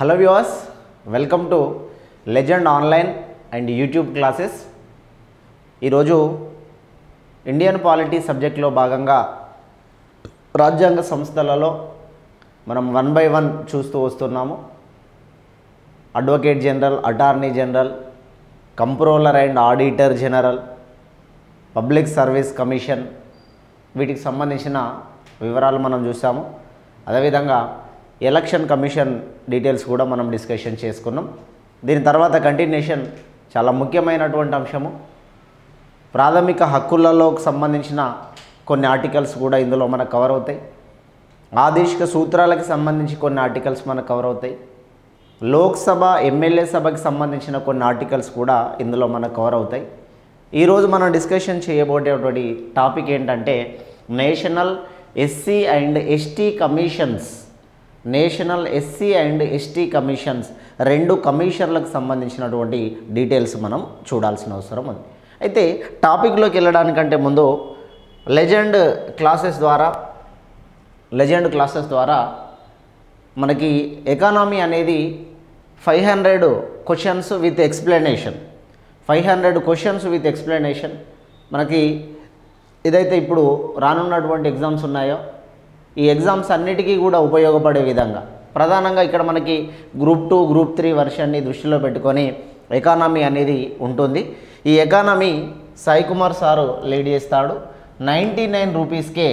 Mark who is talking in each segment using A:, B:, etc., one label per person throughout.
A: Hello viewers, welcome to legend online and YouTube classes. ఈరోజు Indian polity సబ్జెక్ట్లో భాగంగా రాజ్యాంగ సంస్థలలో మనం 1 by 1 చూస్తూ వస్తున్నాము. Advocate general, attorney general, comptroller and auditor general, public service commission, వీటికి సంబంధించిన వివరాలు మనం చూసాము. అదేవిధంగా ఎలక్షన్ కమిషన్ డీటెయిల్స్ కూడా మనం డిస్కషన్ చేసుకున్నాం. దీని తర్వాత కంటిన్యూషన్ చాలా ముఖ్యమైనటువంటి అంశము, ప్రాథమిక హక్కులలోకి సంబంధించిన కొన్ని ఆర్టికల్స్ కూడా ఇందులో మనకు కవర్ అవుతాయి. ఆదేశిక సూత్రాలకు సంబంధించి కొన్ని ఆర్టికల్స్ మనకు కవర్ అవుతాయి. లోక్సభ ఎమ్మెల్యే సభకి సంబంధించిన కొన్ని ఆర్టికల్స్ కూడా ఇందులో మనకు కవర్ అవుతాయి. ఈరోజు మనం డిస్కషన్ చేయబోయేటువంటి టాపిక్ ఏంటంటే national SC and ST commissions. National SC and ST commissions, రెండు కమిషన్లకు సంబంధించినటువంటి డీటెయిల్స్ మనం చూడాల్సిన అవసరం ఉంది. అయితే టాపిక్లోకి వెళ్ళడానికంటే ముందు లెజెండ్ క్లాసెస్ ద్వారా మనకి ఎకానమీ అనేది 500 questions with explanation, 500 questions with explanation మనకి ఏదైతే ఇప్పుడు రానున్నటువంటి ఎగ్జామ్స్ ఉన్నాయో ఈ ఎగ్జామ్స్ అన్నిటికీ కూడా ఉపయోగపడే విధంగా ప్రధానంగా ఇక్కడ మనకి గ్రూప్ 2, గ్రూప్ 3 వర్షన్ని దృష్టిలో పెట్టుకొని ఎకానమీ అనేది ఉంటుంది. ఈ economy Sai Kumar sir lead చేస్తాడు. 99 రూపీస్కే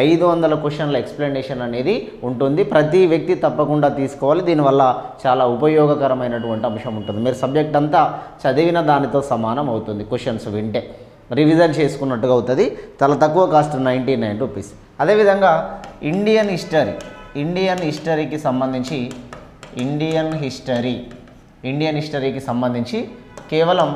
A: 500 క్వశ్చన్ల ఎక్స్ప్లెనేషన్ అనేది ఉంటుంది. ప్రతి వ్యక్తి తప్పకుండా తీసుకోవాలి. దీనివల్ల చాలా ఉపయోగకరమైనటువంటి అంశం ఉంటుంది. మీరు సబ్జెక్ట్ అంతా చదివిన దానితో సమానం అవుతుంది. క్వశ్చన్స్ వింటే రివిజన్ చేసుకున్నట్టుగా అవుతుంది. చాలా తక్కువ కాస్ట్, 99 రూపీస్. అదేవిధంగా ఇండియన్ హిస్టరీకి సంబంధించి ఇండియన్ హిస్టరీకి సంబంధించి కేవలం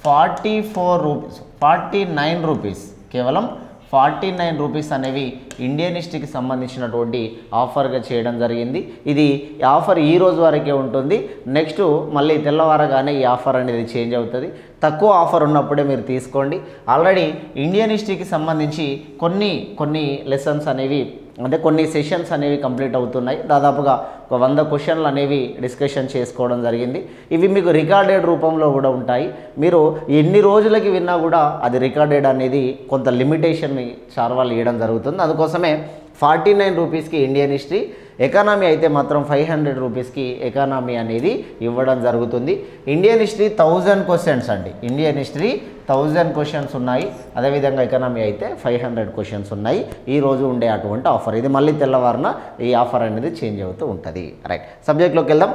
A: 49 రూపీస్, కేవలం 49 రూపీస్ అనేవి ఇండియన్ హిస్టరీకి సంబంధించినటువంటి ఆఫర్గా చేయడం జరిగింది. ఇది ఆఫర్ ఈ రోజు వరకే ఉంటుంది. నెక్స్ట్ మళ్ళీ తెల్లవారగానే ఈ ఆఫర్ అనేది చేంజ్ అవుతుంది. తక్కువ ఆఫర్ ఉన్నప్పుడే మీరు తీసుకోండి. ఆల్రెడీ ఇండియన్ హిస్టరీకి సంబంధించి కొన్ని లెసన్స్ అనేవి, అంటే కొన్ని సెషన్స్ అనేవి కంప్లీట్ అవుతున్నాయి. దాదాపుగా ఒక 100 క్వశ్చన్లు అనేవి డిస్కషన్ చేసుకోవడం జరిగింది. ఇవి మీకు రికార్డెడ్ రూపంలో కూడా ఉంటాయి. మీరు ఎన్ని రోజులకి విన్నా కూడా అది రికార్డెడ్ అనేది కొంత లిమిటేషన్ని సార్ వాళ్ళు ఇవ్వడం జరుగుతుంది. అందుకోసమే 49 రూపీస్కి ఇండియన్ హిస్టరీ, ఎకానమీ అయితే మాత్రం 500 రూపీస్కి ఎకానమీ అనేది ఇవ్వడం జరుగుతుంది. ఇండియన్ హిస్టరీ 1000 క్వశ్చన్స్ అండి. ఇండియన్ హిస్టరీ 1000 క్వశ్చన్స్ ఉన్నాయి. అదేవిధంగా ఎకానమీ అయితే 500 క్వశ్చన్స్ ఉన్నాయి. ఈరోజు ఉండే అటువంటి ఆఫర్ ఇది. మళ్ళీ తెల్లవారున ఈ ఆఫర్ అనేది చేంజ్ అవుతూ ఉంటుంది. రైట్, సబ్జెక్ట్లోకి వెళ్దాం.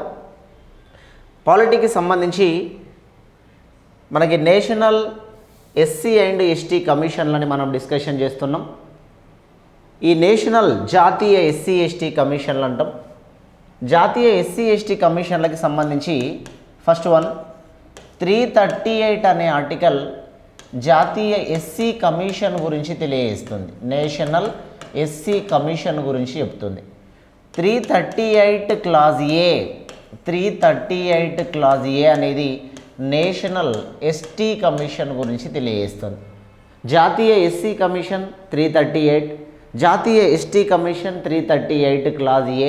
A: పాలిటీకి సంబంధించి మనకి నేషనల్ ఎస్సీ అండ్ ఎస్టీ కమిషన్లని మనం డిస్కషన్ చేస్తున్నాం. ఈ నేషనల్ జాతీయ ఎస్సీ ఎస్టీ కమిషన్లు అంటాం. జాతీయ ఎస్సీ ఎస్టీ కమిషన్లకి సంబంధించి ఫస్ట్ వన్ 338 అనే ఆర్టికల్ జాతీయ ఎస్సీ కమిషన్ గురించి తెలియజేస్తుంది. నేషనల్ ఎస్సీ కమిషన్ గురించి చెప్తుంది. 338 క్లాజ్ ఏ అనేది నేషనల్ ఎస్టీ కమిషన్ గురించి తెలియజేస్తుంది. జాతీయ ఎస్సీ కమిషన్ 338, జాతీయ ఎస్టీ కమిషన్ 338 క్లాజ్ ఏ,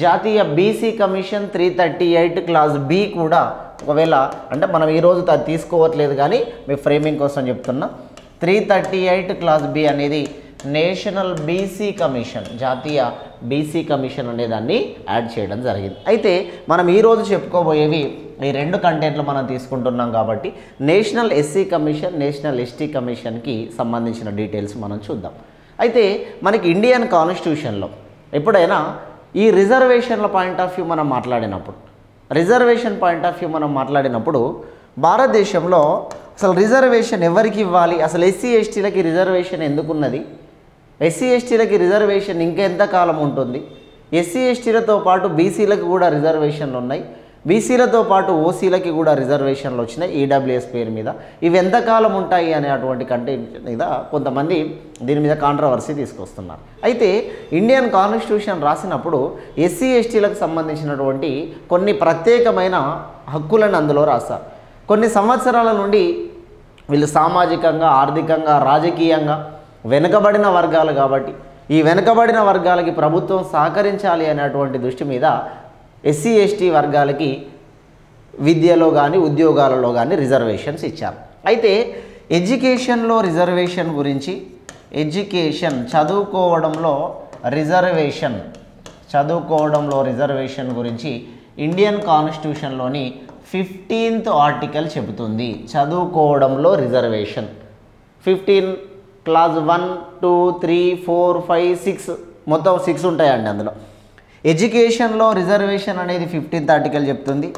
A: జాతీయ బీసీ కమిషన్ 338 క్లాజ్ బి కూడా ఒకవేళ, అంటే మనం ఈరోజు అది తీసుకోవట్లేదు కానీ మీ ఫ్రేమింగ్ కోసం చెప్తున్నా. 338 క్లాజ్ బి అనేది నేషనల్ బీసీ కమిషన్, జాతీయ బీసీ కమిషన్ అనే దాన్ని యాడ్ చేయడం జరిగింది. అయితే మనం ఈరోజు చెప్పుకోబోయేవి ఈ రెండు కంటెంట్లు మనం తీసుకుంటున్నాం కాబట్టి national SC commission, national ST కమిషన్కి సంబంధించిన డీటెయిల్స్ మనం చూద్దాం. అయితే మనకి ఇండియన్ కాన్స్టిట్యూషన్లో ఎప్పుడైనా ఈ రిజర్వేషన్ల పాయింట్ ఆఫ్ వ్యూ మనం మాట్లాడినప్పుడు భారతదేశంలో అసలు రిజర్వేషన్ ఎవరికి ఇవ్వాలి, అసలు ఎస్సీ ఎస్టీలకి రిజర్వేషన్ ఎందుకున్నది, ఎస్సీ ఎస్టీలకి రిజర్వేషన్ ఇంకెంతకాలం ఉంటుంది, ఎస్సీ ఎస్టీలతో పాటు బీసీలకు కూడా రిజర్వేషన్లు ఉన్నాయి, బీసీలతో పాటు ఓసీలకి కూడా రిజర్వేషన్లు వచ్చినాయి ఈడబ్ల్యూఎస్ పేరు మీద, ఇవి ఎంతకాలం ఉంటాయి అనేటువంటి కంటెంట్ మీద కొంతమంది దీని మీద కాంట్రవర్సీ తీసుకొస్తున్నారు. అయితే ఇండియన్ కాన్స్టిట్యూషన్ రాసినప్పుడు ఎస్సీ ఎస్టీలకు సంబంధించినటువంటి కొన్ని ప్రత్యేకమైన హక్కులను అందులో రాస్తారు. కొన్ని సంవత్సరాల నుండి వీళ్ళు సామాజికంగా, ఆర్థికంగా, రాజకీయంగా వెనుకబడిన వర్గాలు కాబట్టి ఈ వెనుకబడిన వర్గాలకి ప్రభుత్వం సహకరించాలి అనేటువంటి దృష్టి మీద ఎస్సీ ఎస్టీ వర్గాలకి విద్యలో కానీ ఉద్యోగాలలో కానీ రిజర్వేషన్స్ ఇచ్చారు. అయితే ఎడ్యుకేషన్లో రిజర్వేషన్ గురించి, ఎడ్యుకేషన్ చదువుకోవడంలో రిజర్వేషన్ గురించి ఇండియన్ కాన్స్టిట్యూషన్లోని 15th ఆర్టికల్ చెబుతుంది. చదువుకోవడంలో రిజర్వేషన్ 15 క్లాస్ 1, 2, 3, 4, 5, 6 మొత్తం 6 ఉంటాయండి. అందులో ఎడ్యుకేషన్లో రిజర్వేషన్ అనేది 15th ఆర్టికల్ చెప్తుంది.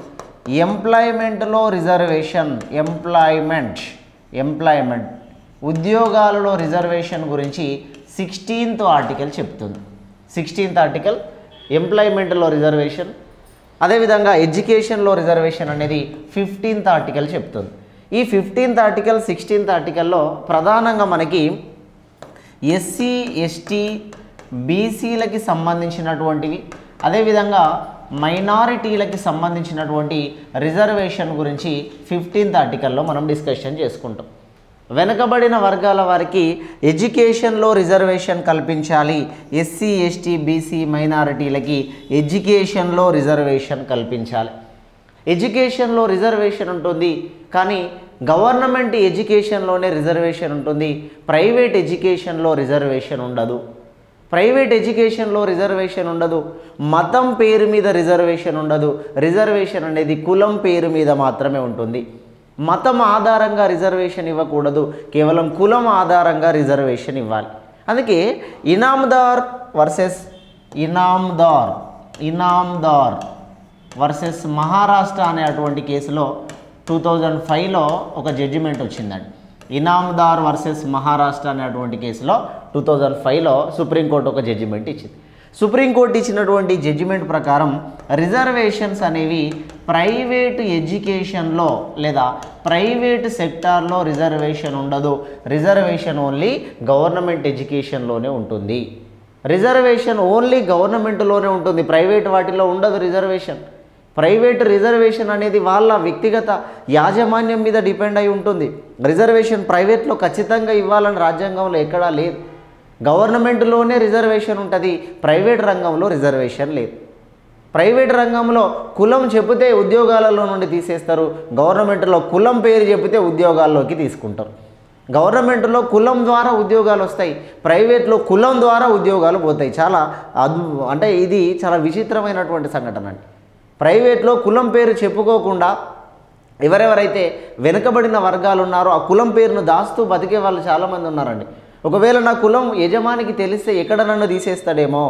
A: ఎంప్లాయ్మెంట్లో రిజర్వేషన్, ఎంప్లాయ్మెంట్ ఉద్యోగాలలో రిజర్వేషన్ గురించి 16th ఆర్టికల్ చెప్తుంది. 16th article ఎంప్లాయ్మెంట్లో reservation. అదేవిధంగా ఎడ్యుకేషన్లో రిజర్వేషన్ అనేది 15th ఆర్టికల్ చెప్తుంది. ఈ 15th ఆర్టికల్ 16th ఆర్టికల్లో ప్రధానంగా మనకి ఎస్సీ ఎస్టీ బీసీలకి సంబంధించినటువంటివి, అదేవిధంగా మైనారిటీలకి సంబంధించినటువంటి రిజర్వేషన్ గురించి 15th ఆర్టికల్లో మనం డిస్కషన్ చేసుకుంటాం. వెనుకబడిన వర్గాల వారికి ఎడ్యుకేషన్లో రిజర్వేషన్ కల్పించాలి. ఎస్సీ ఎస్టీ బీసీ మైనారిటీలకి ఎడ్యుకేషన్లో రిజర్వేషన్ కల్పించాలి. ఎడ్యుకేషన్లో రిజర్వేషన్ ఉంటుంది, కానీ గవర్నమెంట్ ఎడ్యుకేషన్లోనే రిజర్వేషన్ ఉంటుంది. ప్రైవేట్ ఎడ్యుకేషన్లో రిజర్వేషన్ ఉండదు. మతం పేరు మీద రిజర్వేషన్ ఉండదు. రిజర్వేషన్ అనేది కులం పేరు మీద మాత్రమే ఉంటుంది. మతం ఆధారంగా రిజర్వేషన్ ఇవ్వకూడదు, కేవలం కులం ఆధారంగా రిజర్వేషన్ ఇవ్వాలి. అందుకే ఇనామ్దార్ వర్సెస్ మహారాష్ట్ర అనేటువంటి కేసులో 2005లో ఒక జడ్జిమెంట్ వచ్చిందండి. ఇనామ్దార్ వర్సెస్ మహారాష్ట్ర అనేటువంటి కేసులో 2005లో సుప్రీంకోర్టు ఒక జడ్జిమెంట్ ఇచ్చింది. సుప్రీంకోర్టు ఇచ్చినటువంటి జడ్జిమెంట్ ప్రకారం రిజర్వేషన్స్ అనేవి ప్రైవేటు ఎడ్యుకేషన్లో లేదా ప్రైవేటు సెక్టార్లో రిజర్వేషన్ ఉండదు. రిజర్వేషన్ ఓన్లీ గవర్నమెంట్ ఎడ్యుకేషన్లోనే ఉంటుంది. రిజర్వేషన్ ఓన్లీ గవర్నమెంట్లోనే ఉంటుంది, ప్రైవేట్ వాటిలో ఉండదు రిజర్వేషన్. ప్రైవేట్ రిజర్వేషన్ అనేది వాళ్ళ వ్యక్తిగత యాజమాన్యం మీద డిపెండ్ అయి ఉంటుంది. రిజర్వేషన్ ప్రైవేట్లో ఖచ్చితంగా ఇవ్వాలని రాజ్యాంగంలో ఎక్కడా లేదు. గవర్నమెంట్లోనే రిజర్వేషన్ ఉంటుంది, ప్రైవేట్ రంగంలో రిజర్వేషన్ లేదు. ప్రైవేట్ రంగంలో కులం చెబితే ఉద్యోగాలలో నుండి తీసేస్తారు, గవర్నమెంట్లో కులం పేరు చెబితే ఉద్యోగాల్లోకి తీసుకుంటారు. గవర్నమెంట్లో కులం ద్వారా ఉద్యోగాలు వస్తాయి, ప్రైవేట్లో కులం ద్వారా ఉద్యోగాలు పోతాయి. అంటే ఇది చాలా విచిత్రమైనటువంటి సంఘటన అండి. ప్రైవేట్లో కులం పేరు చెప్పుకోకుండా ఎవరెవరైతే వెనుకబడిన వర్గాలు ఉన్నారో ఆ కులం పేరును దాస్తూ బతికే వాళ్ళు చాలామంది ఉన్నారండి. ఒకవేళ నా కులం యజమానికి తెలిస్తే ఎక్కడ నన్ను తీసేస్తాడేమో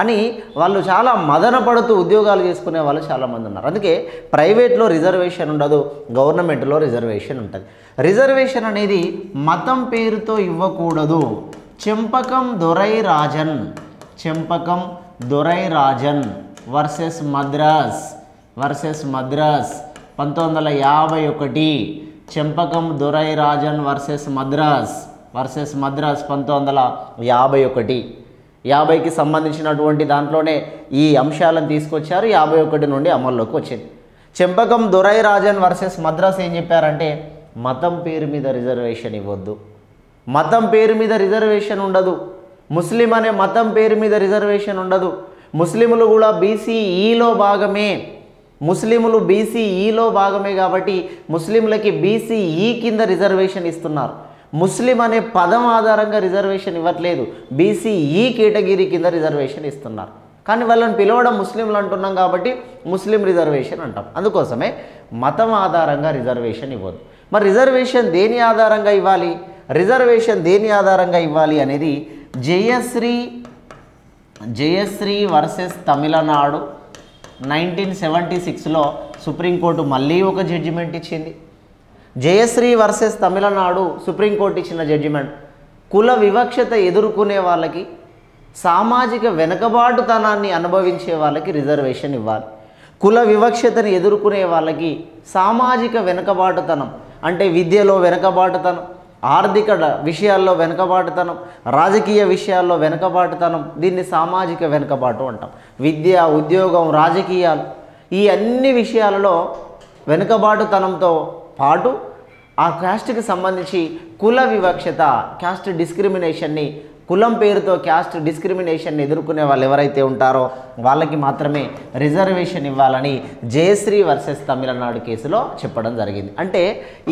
A: అని వాళ్ళు చాలా మదన పడుతూ ఉద్యోగాలు చేసుకునే వాళ్ళు చాలామంది ఉన్నారు. అందుకే ప్రైవేట్లో రిజర్వేషన్ ఉండదు, గవర్నమెంట్లో రిజర్వేషన్ ఉంటుంది. రిజర్వేషన్ అనేది మతం పేరుతో ఇవ్వకూడదు. చెంపకం దొరై రాజన్ వర్సెస్ మద్రాస్ 1951. చెంపకం దొరై రాజన్ వర్సెస్ మద్రాస్ 1951. 50కి సంబంధించినటువంటి దాంట్లోనే ఈ అంశాలను తీసుకొచ్చారు. 51 నుండి అమల్లోకి వచ్చింది. చెంపకం దొరై రాజన్ వర్సెస్ మద్రాస్ ఏం చెప్పారంటే మతం పేరు మీద రిజర్వేషన్ ఇవ్వద్దు, మతం పేరు మీద రిజర్వేషన్ ఉండదు. ముస్లిం అనే మతం పేరు మీద రిజర్వేషన్ ఉండదు. ముస్లిములు కూడా బీసీఈలో భాగమే కాబట్టి ముస్లింలకి బీసీఈ కింద రిజర్వేషన్ ఇస్తున్నారు. ముస్లిం అనే పదం ఆధారంగా రిజర్వేషన్ ఇవ్వట్లేదు, బీసీఈ కేటగిరీ కింద రిజర్వేషన్ ఇస్తున్నారు. కానీ వాళ్ళని పిలవడం ముస్లింలు అంటున్నాం కాబట్టి ముస్లిం రిజర్వేషన్ అంటాం. అందుకోసమే మతం ఆధారంగా రిజర్వేషన్ ఇవ్వదు. మరి రిజర్వేషన్ దేని ఆధారంగా ఇవ్వాలి అనేది జయశ్రీ వర్సెస్ తమిళనాడు 1976లో సుప్రీంకోర్టు మళ్ళీ ఒక జడ్జిమెంట్ ఇచ్చింది. జయశ్రీ వర్సెస్ తమిళనాడు సుప్రీంకోర్టు ఇచ్చిన జడ్జిమెంట్ కుల వివక్షత ఎదుర్కొనే వాళ్ళకి, సామాజిక వెనుకబాటుతనాన్ని అనుభవించే వాళ్ళకి రిజర్వేషన్ ఇవ్వాలి. కుల వివక్షతని ఎదుర్కొనే వాళ్ళకి సామాజిక వెనుకబాటుతనం అంటే విద్యలో వెనుకబాటుతనం, ఆర్థిక విషయాల్లో వెనుకబాటుతనం, రాజకీయ విషయాల్లో వెనుకబాటుతనం, దీన్ని సామాజిక వెనుకబాటు అంటాం. విద్య, ఉద్యోగం, రాజకీయాలు ఈ అన్ని విషయాలలో వెనుకబాటుతనంతో పాటు ఆ క్యాస్ట్కి సంబంధించి కుల వివక్షత, క్యాస్ట్ డిస్క్రిమినేషన్ని కులం పేరుతో క్యాస్ట్ డిస్క్రిమినేషన్ ఎదుర్కొనే వాళ్ళు ఎవరైతే ఉంటారో వాళ్ళకి మాత్రమే రిజర్వేషన్ ఇవ్వాలని జయశ్రీ వర్సెస్ తమిళనాడు కేసులో చెప్పడం జరిగింది. అంటే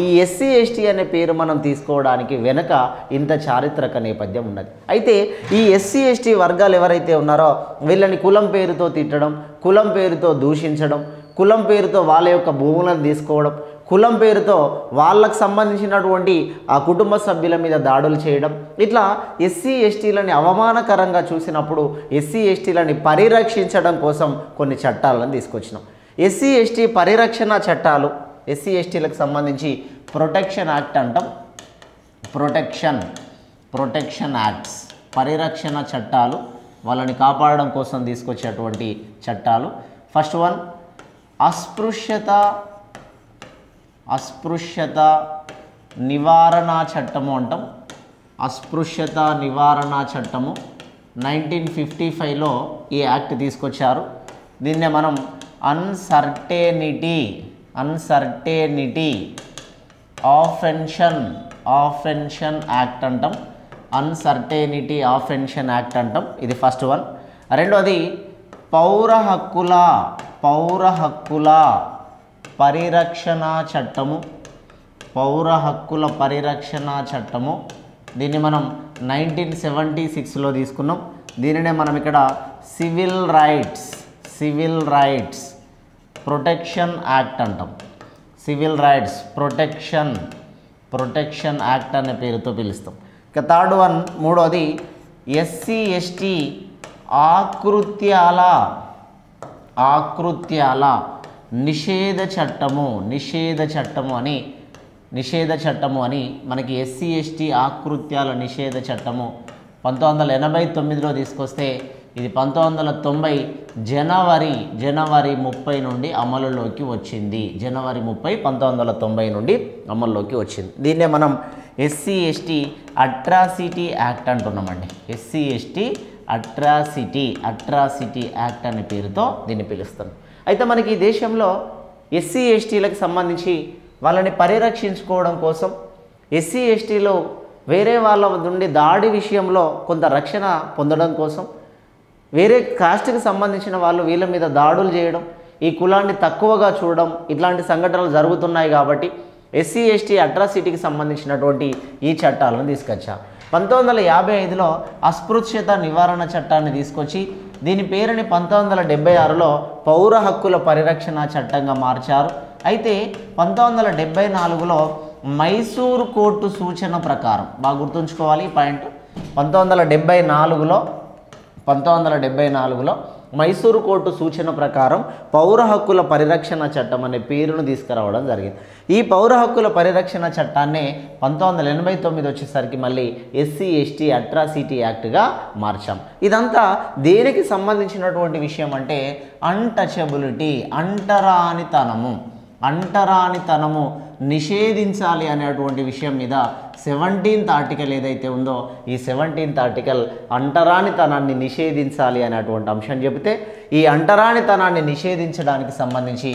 A: ఈ ఎస్సీ ఎస్టీ అనే పేరు మనం తీసుకోవడానికి వెనుక ఇంత చారిత్రక నేపథ్యం ఉన్నది. అయితే ఈ ఎస్సీ ఎస్టీ వర్గాలు ఎవరైతే ఉన్నారో వీళ్ళని కులం పేరుతో తిట్టడం, కులం పేరుతో దూషించడం, కులం పేరుతో వాళ్ళ యొక్క భూములను తీసుకోవడం, కులం పేరుతో వాళ్ళకు సంబంధించినటువంటి ఆ కుటుంబ సభ్యుల మీద దాడులు చేయడం, ఇట్లా ఎస్సీ ఎస్టీలని అవమానకరంగా చూసినప్పుడు ఎస్సీ ఎస్టీలని పరిరక్షించడం కోసం కొన్ని చట్టాలను తీసుకొచ్చినాం. ఎస్సీ ఎస్టీ పరిరక్షణ చట్టాలు, ఎస్సీ ఎస్టీలకు సంబంధించి ప్రొటెక్షన్ యాక్ట్ అంటాం. ప్రొటెక్షన్ యాక్ట్స్, పరిరక్షణ చట్టాలు, వాళ్ళని కాపాడడం కోసం తీసుకొచ్చేటువంటి చట్టాలు. ఫస్ట్ వన్ అస్పృశ్యత నివారణ చట్టము అంటాం. అస్పృశ్యత నివారణ చట్టము 1955లో ఈ యాక్ట్ తీసుకొచ్చారు. దీన్నే మనం అన్సర్టెనిటీ ఆఫెన్షన్ యాక్ట్ అంటాం. అన్సర్టెనిటీ ఆఫెన్షన్ యాక్ట్ అంటాం. ఇది ఫస్ట్ వన్. రెండోది పౌర హక్కుల పరిరక్షణ చట్టము. దీన్ని మనం 1976లో తీసుకున్నాం. దీనినే మనం ఇక్కడ సివిల్ రైట్స్ ప్రొటెక్షన్ యాక్ట్ అంటాం. సివిల్ రైట్స్ ప్రొటెక్షన్ యాక్ట్ అనే పేరుతో పిలుస్తాం. ఇక థర్డ్ వన్, మూడోది ఎస్సీ ఎస్టీ ఆకృత్యాల నిషేధ చట్టము అని మనకి ఎస్సీ ఎస్టీ ఆకృత్యాల నిషేధ చట్టము 1989లో తీసుకొస్తే ఇది 1990 జనవరి 30 నుండి అమలులోకి వచ్చింది. జనవరి 30, 1990 నుండి అమల్లోకి వచ్చింది. దీన్నే మనం ఎస్సీ ఎస్టీ అట్రాసిటీ యాక్ట్ అంటున్నామండి. ఎస్సీ ఎస్టీ అట్రాసిటీ యాక్ట్ అనే పేరుతో దీన్ని పిలుస్తాం. అయితే మనకి ఈ దేశంలో ఎస్సీ ఎస్టీలకు సంబంధించి వాళ్ళని పరిరక్షించుకోవడం కోసం, ఎస్సీ ఎస్టీలో వేరే వాళ్ళ నుండి దాడి విషయంలో కొంత రక్షణ పొందడం కోసం, వేరే కాస్ట్కి సంబంధించిన వాళ్ళు వీళ్ళ మీద దాడులు చేయడం, ఈ కులాన్ని తక్కువగా చూడడం, ఇట్లాంటి సంఘటనలు జరుగుతున్నాయి. కాబట్టి ఎస్సీ ఎస్టీ అట్రాసిటీకి సంబంధించినటువంటి ఈ చట్టాలను తీసుకొచ్చా. 1955లో అస్పృశ్యత నివారణ చట్టాన్ని తీసుకొచ్చి దీని పేరుని 1976లో పౌర హక్కుల పరిరక్షణ చట్టంగా మార్చారు. అయితే 1974లో మైసూరు కోర్టు సూచన ప్రకారం, బాగా గుర్తుంచుకోవాలి ఈ పాయింట్, 1974లో మైసూరు కోర్టు సూచన ప్రకారం పౌర హక్కుల పరిరక్షణ చట్టం అనే పేరును తీసుకురావడం జరిగింది. ఈ పౌర హక్కుల పరిరక్షణ చట్టాన్నే 1989 వచ్చేసరికి మళ్ళీ ఎస్సీ ఎస్టీ అట్రాసిటీ యాక్ట్గా మార్చాం. ఇదంతా దేనికి సంబంధించినటువంటి విషయం అంటే అన్టచబిలిటీ, అంటరానితనము నిషేధించాలి అనేటువంటి విషయం మీద 17th ఆర్టికల్ ఏదైతే ఉందో ఈ 17th ఆర్టికల్ అంటరానితనాన్ని నిషేధించాలి అనేటువంటి అంశం చెబితే, ఈ అంటరానితనాన్ని నిషేధించడానికి సంబంధించి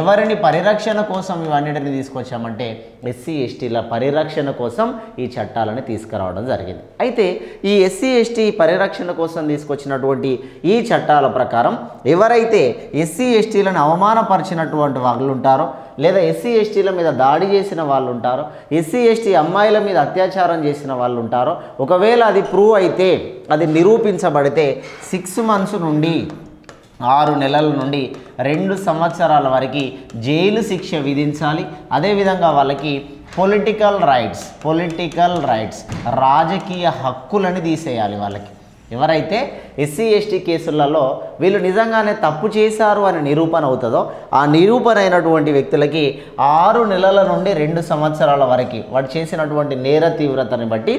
A: ఎవరిని పరిరక్షణ కోసం ఇవన్నిటిని తీసుకొచ్చామంటే ఎస్సీ ఎస్టీల పరిరక్షణ కోసం ఈ చట్టాలను తీసుకురావడం జరిగింది. అయితే ఈ ఎస్సీ ఎస్టీ పరిరక్షణ కోసం తీసుకొచ్చినటువంటి ఈ చట్టాల ప్రకారం ఎవరైతే ఎస్సీ ఎస్టీలను అవమానపరిచినటువంటి వాళ్ళు ఉంటారో, లేదా ఎస్సీ ఎస్టీల మీద దాడి చేసిన వాళ్ళు ఉంటారో, ఎస్సీ ఎస్టీ అమ్మాయిల మీద అత్యాచారం చేసిన వాళ్ళు ఉంటారో, ఒకవేళ అది ప్రూవ్ అయితే, అది నిరూపించబడితే 6 months నుండి 6 నెలల నుండి 2 సంవత్సరాల వరకు జైలు శిక్ష విధించాలి. అదేవిధంగా వాళ్ళకి పొలిటికల్ రైట్స్ రాజకీయ హక్కులను తీసేయాలి. వాళ్ళకి ఎవరైతే ఎస్సీ ఎస్టీ కేసులలో వీళ్ళు నిజంగానే తప్పు చేశారు అని నిరూపణ అవుతుందో ఆ నిరూపణ అయినటువంటి వ్యక్తులకి 6 నెలల నుండి 2 సంవత్సరాల వరకు వాడు చేసినటువంటి నేర తీవ్రతని బట్టి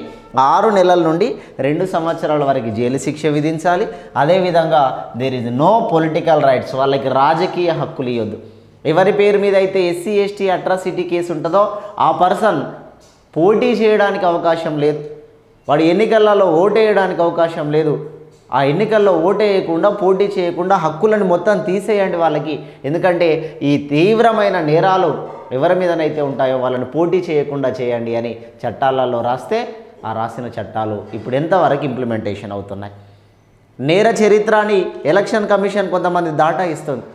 A: 6 నెలల నుండి 2 సంవత్సరాల వరకు జైలు శిక్ష విధించాలి. అదేవిధంగా there is no political rights, వాళ్ళకి రాజకీయ హక్కులు ఇవ్వద్దు. ఎవరి పేరు మీద అయితే ఎస్సీ ఎస్టీ అట్రాసిటీ కేసు ఉంటుందో ఆ పర్సన్ పోటీ చేయడానికి అవకాశం లేదు, వాడు ఎన్నికలలో ఓటేయడానికి అవకాశం లేదు. ఆ ఎన్నికల్లో ఓటేయకుండా పోటీ చేయకుండా హక్కులను మొత్తం తీసేయండి వాళ్ళకి. ఎందుకంటే ఈ తీవ్రమైన నేరాలు ఎవరి మీదనైతే ఉంటాయో వాళ్ళని పోటీ చేయకుండా చేయండి అని చట్టాలలో రాస్తే ఆ రాసిన చట్టాలు ఇప్పుడు ఎంతవరకు ఇంప్లిమెంటేషన్ అవుతున్నాయి. నేర చరిత్రని ఎలక్షన్ కమిషన్ కొంతమంది దాటా ఇస్తుంది.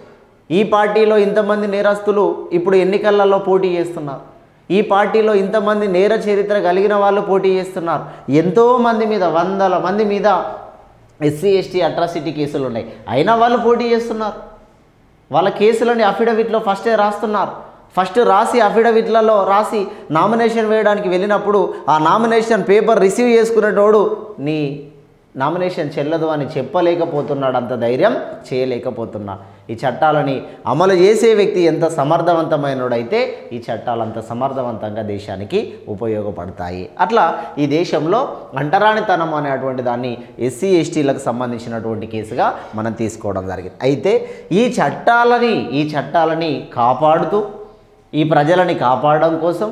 A: ఈ పార్టీలో ఇంతమంది నేరస్తులు ఇప్పుడు ఎన్నికలలో పోటీ చేస్తున్నారు, ఈ పార్టీలో ఇంతమంది నేర చరిత్ర కలిగిన వాళ్ళు పోటీ చేస్తున్నారు. ఎంతోమంది మీద, వందల మంది మీద ఎస్సీ ఎస్టీ అట్రాసిటీ కేసులు ఉన్నాయి, అయినా వాళ్ళు పోటీ చేస్తున్నారు. వాళ్ళ కేసులని అఫిడవిట్లో ఫస్టే రాస్తున్నారు. ఫస్ట్ రాసి అఫిడవిట్లలో రాసి నామినేషన్ వేయడానికి వెళ్ళినప్పుడు ఆ నామినేషన్ పేపర్ రిసీవ్ చేసుకునేటోడు నీ నామినేషన్ చెల్లదు అని చెప్పలేకపోతున్నాడు, అంత ధైర్యం చేయలేకపోతున్నాడు. ఈ చట్టాలని అమలు చేసే వ్యక్తి ఎంత సమర్థవంతమైనడైతే ఈ చట్టాలు అంత సమర్థవంతంగా దేశానికి ఉపయోగపడతాయి. అట్లా ఈ దేశంలో అంటరానితనం అనేటువంటి దాన్ని ఎస్సీ ఎస్టీలకు సంబంధించినటువంటి కేసుగా మనం తీసుకోవడం జరిగింది. అయితే ఈ చట్టాలని కాపాడుతూ ఈ ప్రజలని కాపాడడం కోసం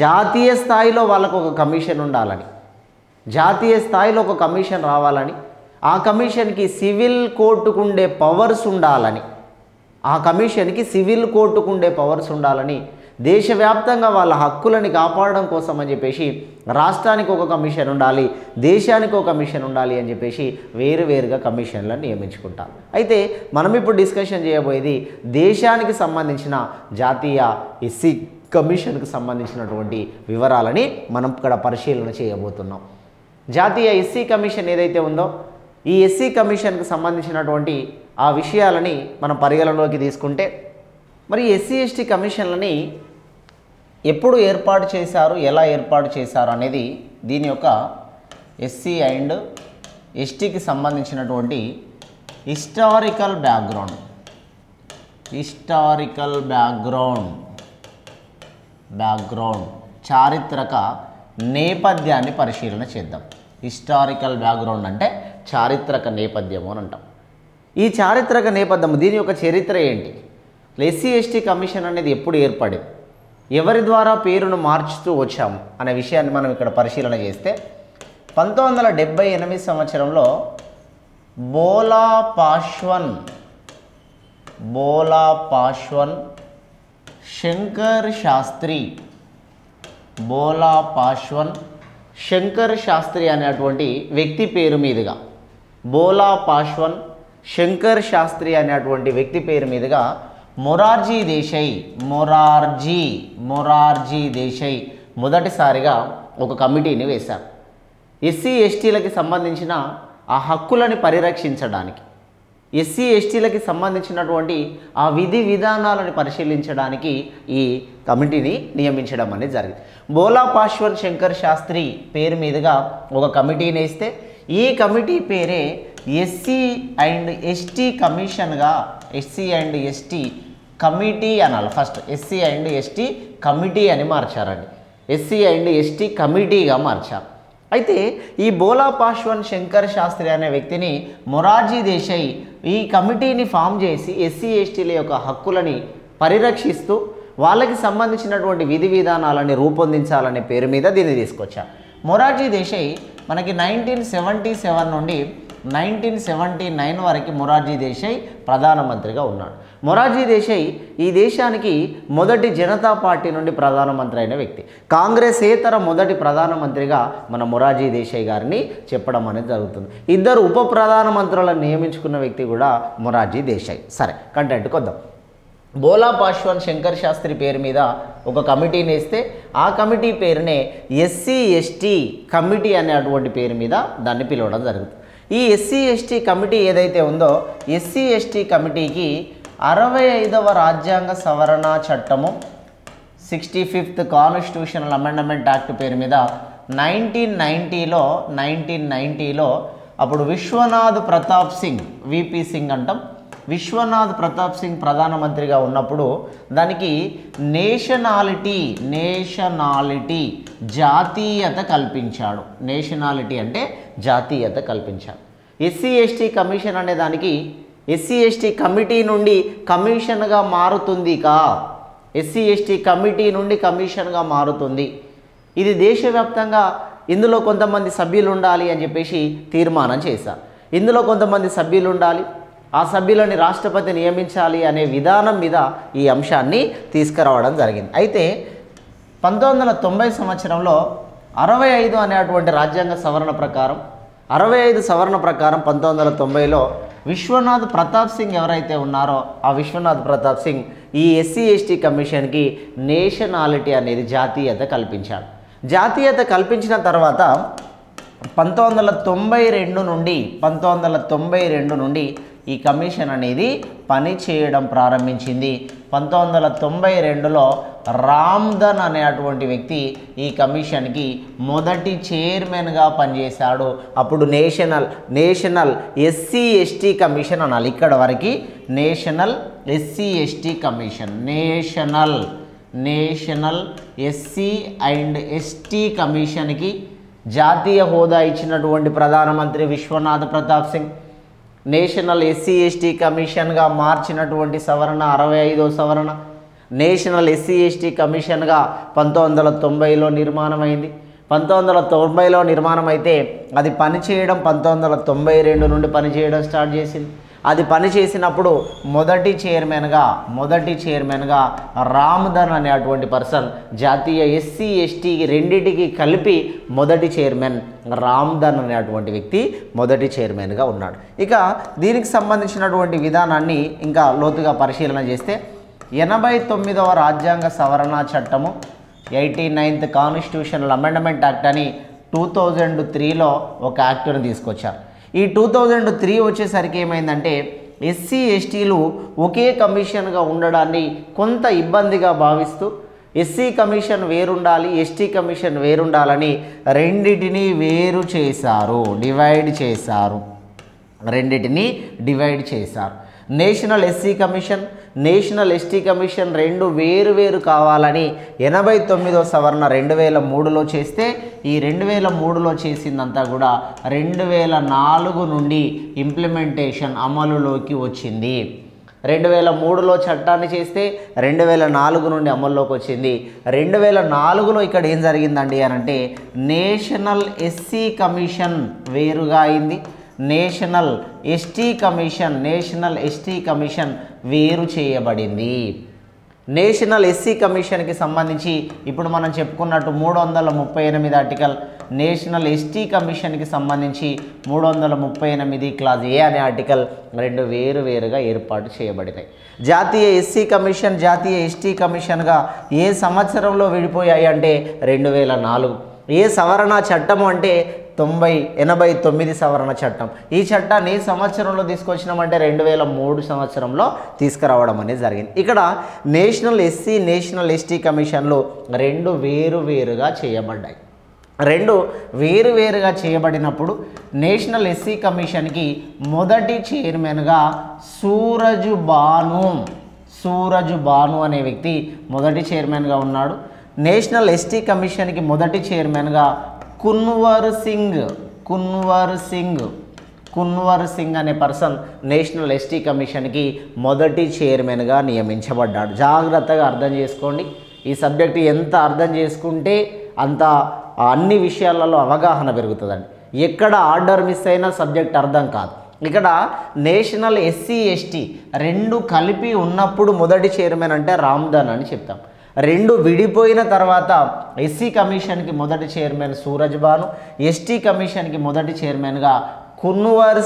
A: జాతీయ స్థాయిలో వాళ్ళకు ఒక కమిషన్ ఉండాలని, జాతీయ స్థాయిలో ఒక కమిషన్ రావాలని, ఆ కమిషన్కి సివిల్ కోర్టుకు ఉండే పవర్స్ ఉండాలని, ఆ కమిషన్కి సివిల్ కోర్టుకు ఉండే పవర్స్ ఉండాలని, దేశవ్యాప్తంగా వాళ్ళ హక్కులని కాపాడడం కోసం అని చెప్పేసి రాష్ట్రానికి ఒక కమిషన్ ఉండాలి, దేశానికి ఒక కమిషన్ ఉండాలి అని చెప్పేసి వేరువేరుగా కమిషన్లను నియమించుకుంటాం. అయితే మనం ఇప్పుడు డిస్కషన్ చేయబోయేది దేశానికి సంబంధించిన జాతీయ ఎస్సీ కమిషన్కి సంబంధించినటువంటి వివరాలని మనం ఇక్కడ పరిశీలన చేయబోతున్నాం. జాతీయ ఎస్సీ కమిషన్ ఏదైతే ఉందో ఈ ఎస్సీ కమిషన్కి సంబంధించినటువంటి ఆ విషయాలని మనం పరిగణలోకి తీసుకుంటే, మరి ఎస్సీ ఎస్టీ కమిషన్లని ఎప్పుడు ఏర్పాటు చేశారు, ఎలా ఏర్పాటు చేశారు అనేది దీని యొక్క ఎస్సీ అండ్ ఎస్టీకి సంబంధించినటువంటి హిస్టారికల్ బ్యాక్గ్రౌండ్ చారిత్రక నేపథ్యాన్ని పరిశీలన చేద్దాం. హిస్టారికల్ బ్యాక్గ్రౌండ్ అంటే చారిత్రక నేపథ్యము అని అంటాం. ఈ చారిత్రక నేపథ్యం, దీని యొక్క చరిత్ర ఏంటి, ఎస్సీ ఎస్టీ కమిషన్ అనేది ఎప్పుడు ఏర్పడింది, ఎవరి ద్వారా పేరును మార్చుతూ వచ్చాము అనే విషయాన్ని మనం ఇక్కడ పరిశీలన చేస్తే 1978 సంవత్సరంలో బోలా పాశ్వన్ శంకర్ శాస్త్రి అనేటువంటి వ్యక్తి పేరు మీదుగా, బోలా పాశ్వన్ శంకర్ శాస్త్రి అనేటువంటి వ్యక్తి పేరు మీదుగా మొరార్జీ దేశాయ్ మొదటిసారిగా ఒక కమిటీని వేశారు. ఎస్సీ ఎస్టీలకి సంబంధించిన ఆ హక్కులని పరిరక్షించడానికి, ఎస్సీ ఎస్టీలకి సంబంధించినటువంటి ఆ విధి విధానాలను పరిశీలించడానికి ఈ కమిటీని నియమించడం అనేది జరిగింది. బోలా పాశ్వన్ శంకర్ శాస్త్రి పేరు మీదుగా ఒక కమిటీని వేస్తే ఈ కమిటీ పేరే ఎస్సీ అండ్ ఎస్టీ కమిషన్గా, ఎస్సీ అండ్ ఎస్టీ కమిటీ అనాలి, first SC and ST committee అని మార్చారండి, ఎస్సీ అండ్ ఎస్టీ కమిటీగా మార్చారు. అయితే ఈ బోలా పాశ్వన్ శంకర్ శాస్త్రి అనే వ్యక్తిని మొరార్జీ దేశాయ్ ఈ కమిటీని ఫామ్ చేసి ఎస్సీ ఎస్టీల యొక్క హక్కులని పరిరక్షిస్తూ వాళ్ళకి సంబంధించినటువంటి విధి విధానాలని రూపొందించాలనే పేరు మీద దీన్ని తీసుకొచ్చారు. మొరార్జీ దేశాయ్ మనకి 1977 నుండి 1979 వరకు మొరార్జీ దేశాయ్ ప్రధానమంత్రిగా ఉన్నాడు. మొరార్జీ దేశాయ్ ఈ దేశానికి మొదటి జనతా పార్టీ నుండి ప్రధానమంత్రి అయిన వ్యక్తి, కాంగ్రెసేతర మొదటి ప్రధానమంత్రిగా మన మొరార్జీ దేశాయ్ గారిని చెప్పడం అనేది జరుగుతుంది. ఇద్దరు ఉప ప్రధానమంత్రులను నియమించుకున్న వ్యక్తి కూడా మొరార్జీ దేశాయ్. సరే, కంటెంట్కి వద్దాం. బోలా పాశ్వన్ శంకర్ శాస్త్రి పేరు మీద ఒక కమిటీని వేస్తే ఆ కమిటీ పేరునే ఎస్సీ ఎస్టీ కమిటీ అనేటువంటి పేరు మీద దాన్ని పిలవడం జరుగుతుంది. ఈ ఎస్సీ ఎస్టీ కమిటీ ఏదైతే ఉందో ఎస్సీ ఎస్టీ కమిటీకి 65వ రాజ్యాంగ సవరణ చట్టము 65th కాన్స్టిట్యూషనల్ అమెండ్మెంట్ యాక్ట్ పేరు మీద 1990లో అప్పుడు విశ్వనాథ్ ప్రతాప్ సింగ్, విపి సింగ్ అంటాం, విశ్వనాథ్ ప్రతాప్ సింగ్ ప్రధానమంత్రిగా ఉన్నప్పుడు దానికి నేషనాలిటీ జాతీయత కల్పించాడు. నేషనాలిటీ అంటే జాతీయత కల్పించాడు. ఎస్సీ ఎస్టీ కమిషన్ అనే దానికి ఎస్సీ ఎస్టీ కమిటీ నుండి కమిషన్గా మారుతుంది ఎస్సీ ఎస్టీ కమిటీ నుండి కమిషన్గా మారుతుంది. ఇది దేశవ్యాప్తంగా ఇందులో కొంతమంది సభ్యులు ఉండాలి అని చెప్పేసి తీర్మానం చేశారు. ఇందులో కొంతమంది సభ్యులు ఉండాలి, ఆ సభ్యులని రాష్ట్రపతి నియమించాలి అనే విధానం మీద ఈ అంశాన్ని తీసుకురావడం జరిగింది. అయితే 1990 సంవత్సరంలో 65 అనేటువంటి రాజ్యాంగ సవరణ ప్రకారం 65 సవరణ ప్రకారం 1990లో విశ్వనాథ్ ప్రతాప్ సింగ్ ఎవరైతే ఉన్నారో ఆ విశ్వనాథ్ ప్రతాప్ సింగ్ ఈ ఎస్సీ ఎస్టీ కమిషన్కి నేషనాలిటీ అనేది జాతీయత కల్పించాడు. జాతీయత కల్పించిన తర్వాత 1992 నుండి ఈ కమిషన్ అనేది పనిచేయడం ప్రారంభించింది. 1992లో రామ్ధన్ అనేటువంటి వ్యక్తి ఈ కమిషన్కి మొదటి చైర్మన్గా పనిచేశాడు. అప్పుడు నేషనల్ ఎస్సీ ఎస్టీ కమిషన్ అనాలి. ఇక్కడ వరకు national SC ST commission, national SC and ST కమిషన్కి జాతీయ హోదా ఇచ్చినటువంటి ప్రధానమంత్రి Vishwanath Pratap Singh. National SC ST కమిషన్గా మార్చినటువంటి సవరణ 65వ సవరణ. నేషనల్ ఎస్సీ ఎస్టీ కమిషన్గా 1990లో నిర్మాణమైంది. 1990లో నిర్మాణం అయితే అది పనిచేయడం 1992 నుండి పనిచేయడం స్టార్ట్ చేసింది. అది పనిచేసినప్పుడు మొదటి చైర్మన్గా రామ్ధన్ అనేటువంటి పర్సన్, జాతీయ ఎస్సీ ఎస్టీ రెండింటికి కలిపి మొదటి చైర్మన్ రామ్ధన్ అనేటువంటి వ్యక్తి మొదటి చైర్మన్గా ఉన్నాడు. ఇక దీనికి సంబంధించినటువంటి విధానాన్ని ఇంకా లోతుగా పరిశీలన చేస్తే 89వ రాజ్యాంగ సవరణ చట్టము 89th కాన్స్టిట్యూషనల్ అమెండ్మెంట్ యాక్ట్ అని 2003లో ఒక యాక్ట్ను తీసుకొచ్చారు. ఈ 2003 వచ్చేసరికి ఏమైందంటే ఎస్సీ ఎస్టీలు ఒకే కమిషన్గా ఉండడాన్ని కొంత ఇబ్బందిగా భావిస్తూ ఎస్సీ కమిషన్ వేరుండాలి, ఎస్టీ కమిషన్ వేరుండాలని రెండింటినీ డివైడ్ చేశారు. National SC commission, national ST commission రెండు వేరు కావాలని 89వ సవరణ 2003లో చేస్తే ఈ 2003లో చేసిందంతా కూడా 2004 నుండి ఇంప్లిమెంటేషన్ అమలులోకి వచ్చింది. 2003లో చట్టాన్ని చేస్తే 2004 నుండి అమల్లోకి వచ్చింది. 2004లో ఇక్కడ ఏం జరిగిందండి అని అంటే నేషనల్ ఎస్సీ కమిషన్ వేరుగా అయింది, నేషనల్ ఎస్టీ కమిషన్ వేరు చేయబడింది. నేషనల్ ఎస్సీ కమిషన్కి సంబంధించి ఇప్పుడు మనం చెప్పుకున్నట్టు 338 ఆర్టికల్, నేషనల్ ఎస్టీ కమిషన్కి సంబంధించి 338 క్లాజ్ ఏ అనే ఆర్టికల్ రెండు వేరుగా ఏర్పాటు చేయబడినాయి. జాతీయ ఎస్సీ కమిషన్, జాతీయ ఎస్టీ కమిషన్గా ఏ సంవత్సరంలో విడిపోయాయి అంటే 2004. ఏ సవరణ చట్టము అంటే 89 సవరణ చట్టం. ఈ చట్టాన్ని ఏ సంవత్సరంలో తీసుకొచ్చినామంటే 2003 సంవత్సరంలో తీసుకురావడం అనేది జరిగింది. ఇక్కడ నేషనల్ ఎస్సీ, నేషనల్ ఎస్టీ కమిషన్లు రెండు వేరుగా చేయబడ్డాయి. రెండు వేరుగా చేయబడినప్పుడు నేషనల్ ఎస్సీ కమిషన్కి మొదటి చైర్మన్గా సూరజ్ బాను అనే వ్యక్తి మొదటి చైర్మన్గా ఉన్నాడు. నేషనల్ ఎస్టీ కమిషన్కి మొదటి చైర్మన్గా కున్వర్ సింగ్ అనే పర్సన్ నేషనల్ ఎస్టీ కమిషన్కి మొదటి చైర్మన్గా నియమించబడ్డాడు. జాగ్రత్తగా అర్థం చేసుకోండి. ఈ సబ్జెక్టు ఎంత అర్థం చేసుకుంటే అంత అన్ని విషయాలలో అవగాహన పెరుగుతుందండి. ఎక్కడ ఆర్డర్ మిస్ అయినా సబ్జెక్ట్ అర్థం కాదు. ఇక్కడ నేషనల్ ఎస్సీ ఎస్టీ రెండు కలిపి ఉన్నప్పుడు మొదటి చైర్మన్ అంటే రామ్ధన్ అని చెప్తాం. రెండు విడిపోయిన తర్వాత ఎస్సీ కమిషన్కి మొదటి చైర్మన్ సూరజ్ బాను, ఎస్టీ కమిషన్కి మొదటి చైర్మన్గా కున్వర్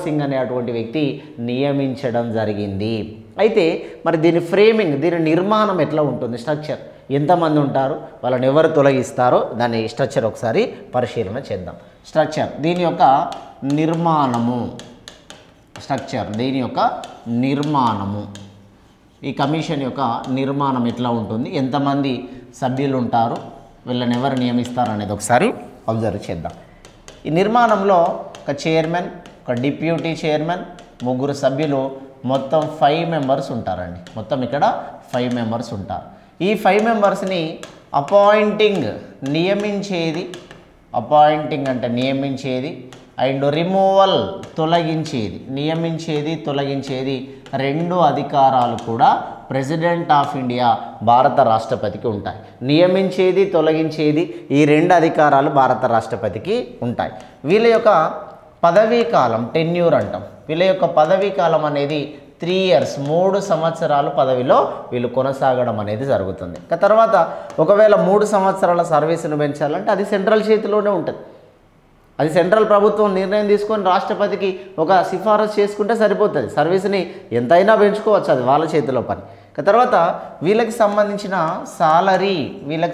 A: సింగ్ అనేటువంటి వ్యక్తి నియమించడం జరిగింది. అయితే మరి దీని ఫ్రేమింగ్, దీని నిర్మాణం ఎట్లా ఉంటుంది, స్ట్రక్చర్ ఎంతమంది ఉంటారు, వాళ్ళని ఎవరు తొలగిస్తారో దాని స్ట్రక్చర్ ఒకసారి పరిశీలన చేద్దాం. స్ట్రక్చర్ దీని యొక్క నిర్మాణము, ఈ కమిషన్ యొక్క నిర్మాణం ఎట్లా ఉంటుంది, ఎంతమంది సభ్యులు ఉంటారు, వీళ్ళని ఎవరు నియమిస్తారు అనేది ఒకసారి అబ్జర్వ్ చేద్దాం. ఈ నిర్మాణంలో ఒక చైర్మన్, ఒక డిప్యూటీ చైర్మన్, ముగ్గురు సభ్యులు, మొత్తం 5 మెంబర్స్ ఉంటారండి. మొత్తం ఇక్కడ 5 మెంబర్స్ ఉంటారు. ఈ 5 మెంబర్స్ని నియమించేది అండ్ రిమూవల్ తొలగించేది రెండు అధికారాలు కూడా ప్రెసిడెంట్ ఆఫ్ ఇండియా భారత రాష్ట్రపతికి ఉంటాయి. నియమించేది, తొలగించేది ఈ రెండు అధికారాలు భారత రాష్ట్రపతికి ఉంటాయి. వీళ్ళ యొక్క పదవీ కాలం టెన్యూర్ అంటాం. వీళ్ళ యొక్క పదవీ కాలం అనేది 3 years 3 సంవత్సరాలు పదవిలో వీళ్ళు కొనసాగడం అనేది జరుగుతుంది. తర్వాత ఒకవేళ 3 సంవత్సరాల సర్వీస్ను పెంచాలంటే అది సెంట్రల్ చేతిలోనే ఉంటుంది. అది సెంట్రల్ ప్రభుత్వం నిర్ణయం తీసుకొని రాష్ట్రపతికి ఒక సిఫారసు చేసుకుంటే సరిపోతుంది. సర్వీస్ని ఎంతైనా పెంచుకోవచ్చు, అది వాళ్ళ చేతిలో పని. తర్వాత వీళ్ళకి సంబంధించిన